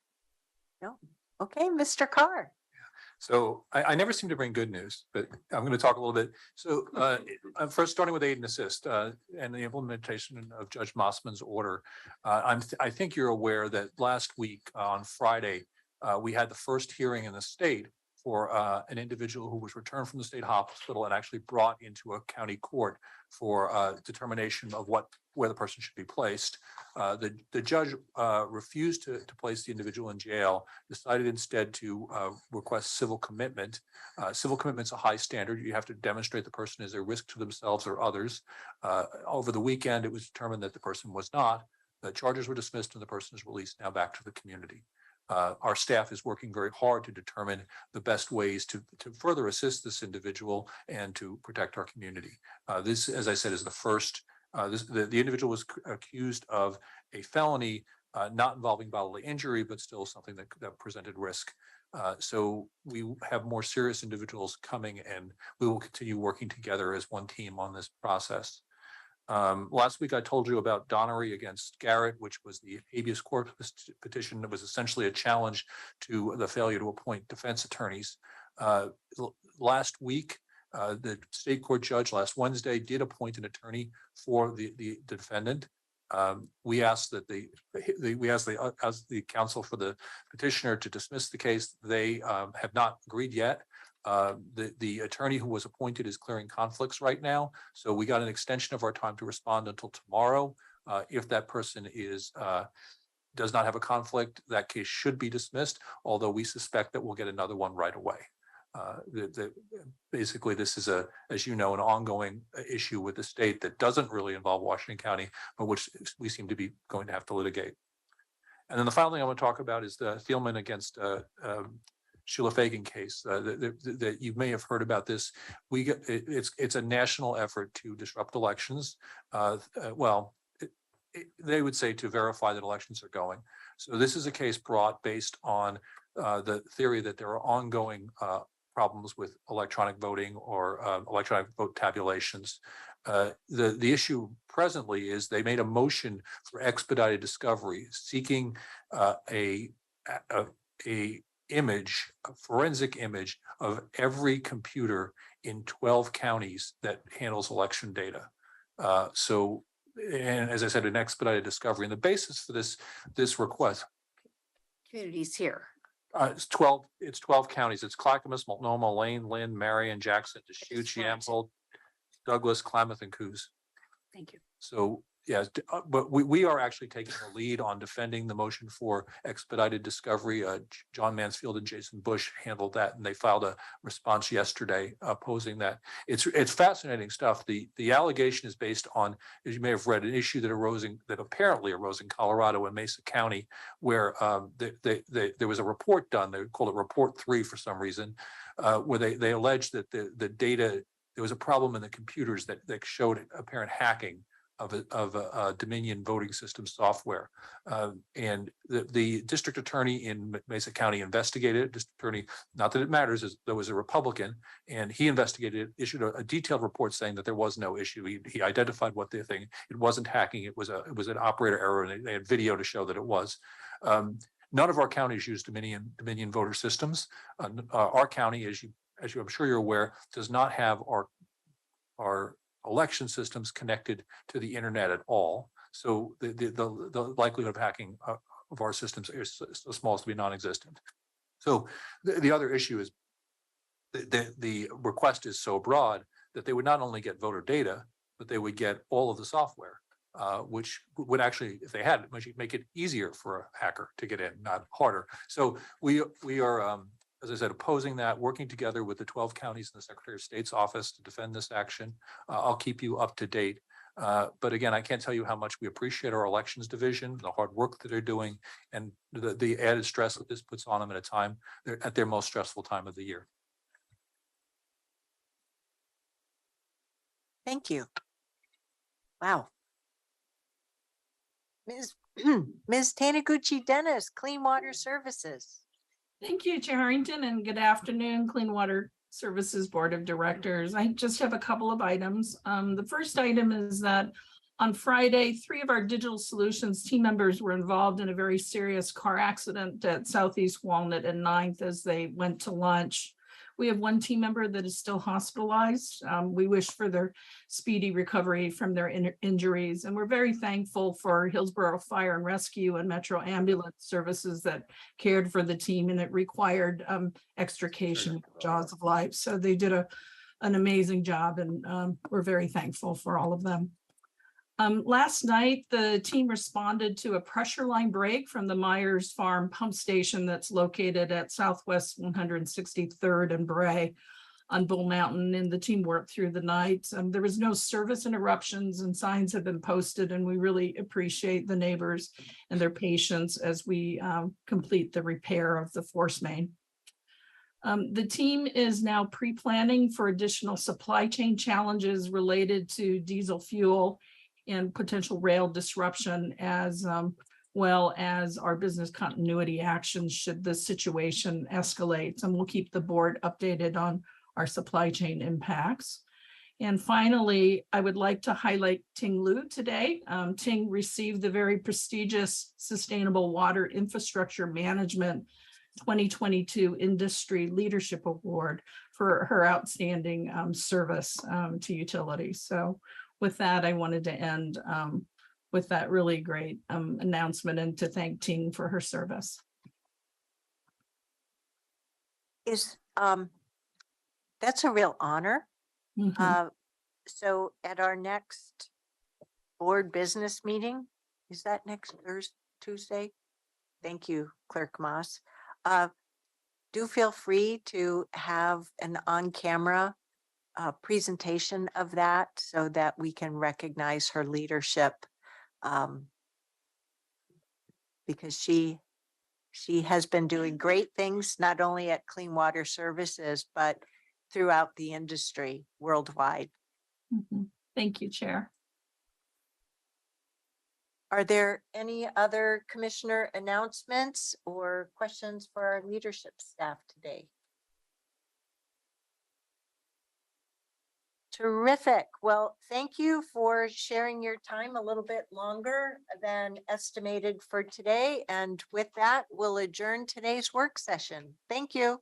No? Okay, Mr. Carr.
So I never seem to bring good news, but I'm going to talk a little bit. So I'm first starting with aid and assist and the implementation of Judge Mossman's order. I think you're aware that last week on Friday, we had the first hearing in the state for an individual who was returned from the state hospital and actually brought into a county court for determination of where the person should be placed. The judge refused to place the individual in jail, decided instead to request civil commitment. Civil commitment's a high standard. You have to demonstrate the person is a risk to themselves or others. Over the weekend, it was determined that the person was not. The charges were dismissed and the person is released now back to the community. Our staff is working very hard to determine the best ways to further assist this individual and to protect our community. This, as I said, is the first. The individual was accused of a felony not involving bodily injury, but still something that presented risk. So we have more serious individuals coming, and we will continue working together as one team on this process. Last week, I told you about Donnery against Garrett, which was the habeas corpus petition that was essentially a challenge to the failure to appoint defense attorneys. Last week, the state court judge last Wednesday did appoint an attorney for the defendant. We asked that as the counsel for the petitioner to dismiss the case. They have not agreed yet. The attorney who was appointed is clearing conflicts right now. So we got an extension of our time to respond until tomorrow. If that person does not have a conflict, that case should be dismissed, although we suspect that we'll get another one right away. Basically, this is as you know, an ongoing issue with the state that doesn't really involve Washington County, but which we seem to be going to have to litigate. And then the final thing I want to talk about is the Thielman against Sheila Fagan case that you may have heard about this. It's a national effort to disrupt elections. They would say to verify that elections are going. So this is a case brought based on the theory that there are ongoing problems with electronic voting or electronic vote tabulations. The issue presently is they made a motion for expedited discovery seeking a forensic image of every computer in 12 counties that handles election data. And as I said, an expedited discovery. And the basis for this request.
Communities here.
It's 12 counties. It's Clackamas, Multnomah, Lane, Lynn, Marion, Jackson, Deschutes, Yamhill, Douglas, Klamath, and Coos.
Thank you.
So yes, but we are actually taking the lead on defending the motion for expedited discovery. John Mansfield and Jason Bush handled that, and they filed a response yesterday opposing that. It's fascinating stuff. The allegation is based on, as you may have read, an issue that apparently arose in Colorado and Mesa County, where there was a report done. They called it Report 3 for some reason, where they alleged that the data, there was a problem in the computers that showed apparent hacking of a Dominion voting system software. And the district attorney in Mesa County investigated it. District attorney, not that it matters, as there was a Republican, and he investigated it, issued a detailed report saying that there was no issue. He identified what it wasn't hacking, it was an operator error, and they had video to show that it was. None of our counties use Dominion voter systems. Our county, as you I'm sure you're aware, does not have our election systems connected to the internet at all. So the likelihood of hacking of our systems is so small as to be non-existent. So the other issue is the request is so broad that they would not only get voter data, but they would get all of the software, which would actually, if they had it, make it easier for a hacker to get in, not harder. So we are, as I said, opposing that, working together with the 12 counties and the Secretary of State's office to defend this action. I'll keep you up to date. But again, I can't tell you how much we appreciate our elections division, the hard work that they're doing, and the added stress that this puts on them at a time, they're at their most stressful time of the year.
Thank you. Wow. Ms. Taniguchi Dennis, Clean Water Services.
Thank you, Chair Harrington, and good afternoon, Clean Water Services Board of Directors. I just have a couple of items. The first item is that on Friday, 3 of our digital solutions team members were involved in a very serious car accident at Southeast Walnut and 9th as they went to lunch. We have 1 team member that is still hospitalized. We wish for their speedy recovery from their injuries. And we're very thankful for Hillsborough Fire and Rescue and Metro Ambulance Services that cared for the team, and it required extrication, jaws of life. So they did an amazing job, and we're very thankful for all of them. Last night, the team responded to a pressure line break from the Myers Farm pump station that's located at Southwest 163rd and Bray on Bull Mountain, and the team worked through the night. There was no service interruptions, and signs have been posted, and we really appreciate the neighbors and their patience as we complete the repair of the force main. The team is now pre-planning for additional supply chain challenges related to diesel fuel and potential rail disruption, as well as our business continuity actions should the situation escalate. And we'll keep the board updated on our supply chain impacts. And finally, I would like to highlight Ting Lu today. Ting received the very prestigious Sustainable Water Infrastructure Management 2022 Industry Leadership Award for her outstanding service to utilities. So with that, I wanted to end with that really great announcement and to thank Ting for her service.
Is that's a real honor. So at our next board business meeting, is that next Tuesday? Thank you, Clerk Moss. Do feel free to have an on-camera presentation of that so that we can recognize her leadership, because she has been doing great things, not only at Clean Water Services, but throughout the industry worldwide.
Thank you, Chair.
Are there any other commissioner announcements or questions for our leadership staff today? Terrific. Well, thank you for sharing your time a little bit longer than estimated for today. And with that, we'll adjourn today's work session. Thank you.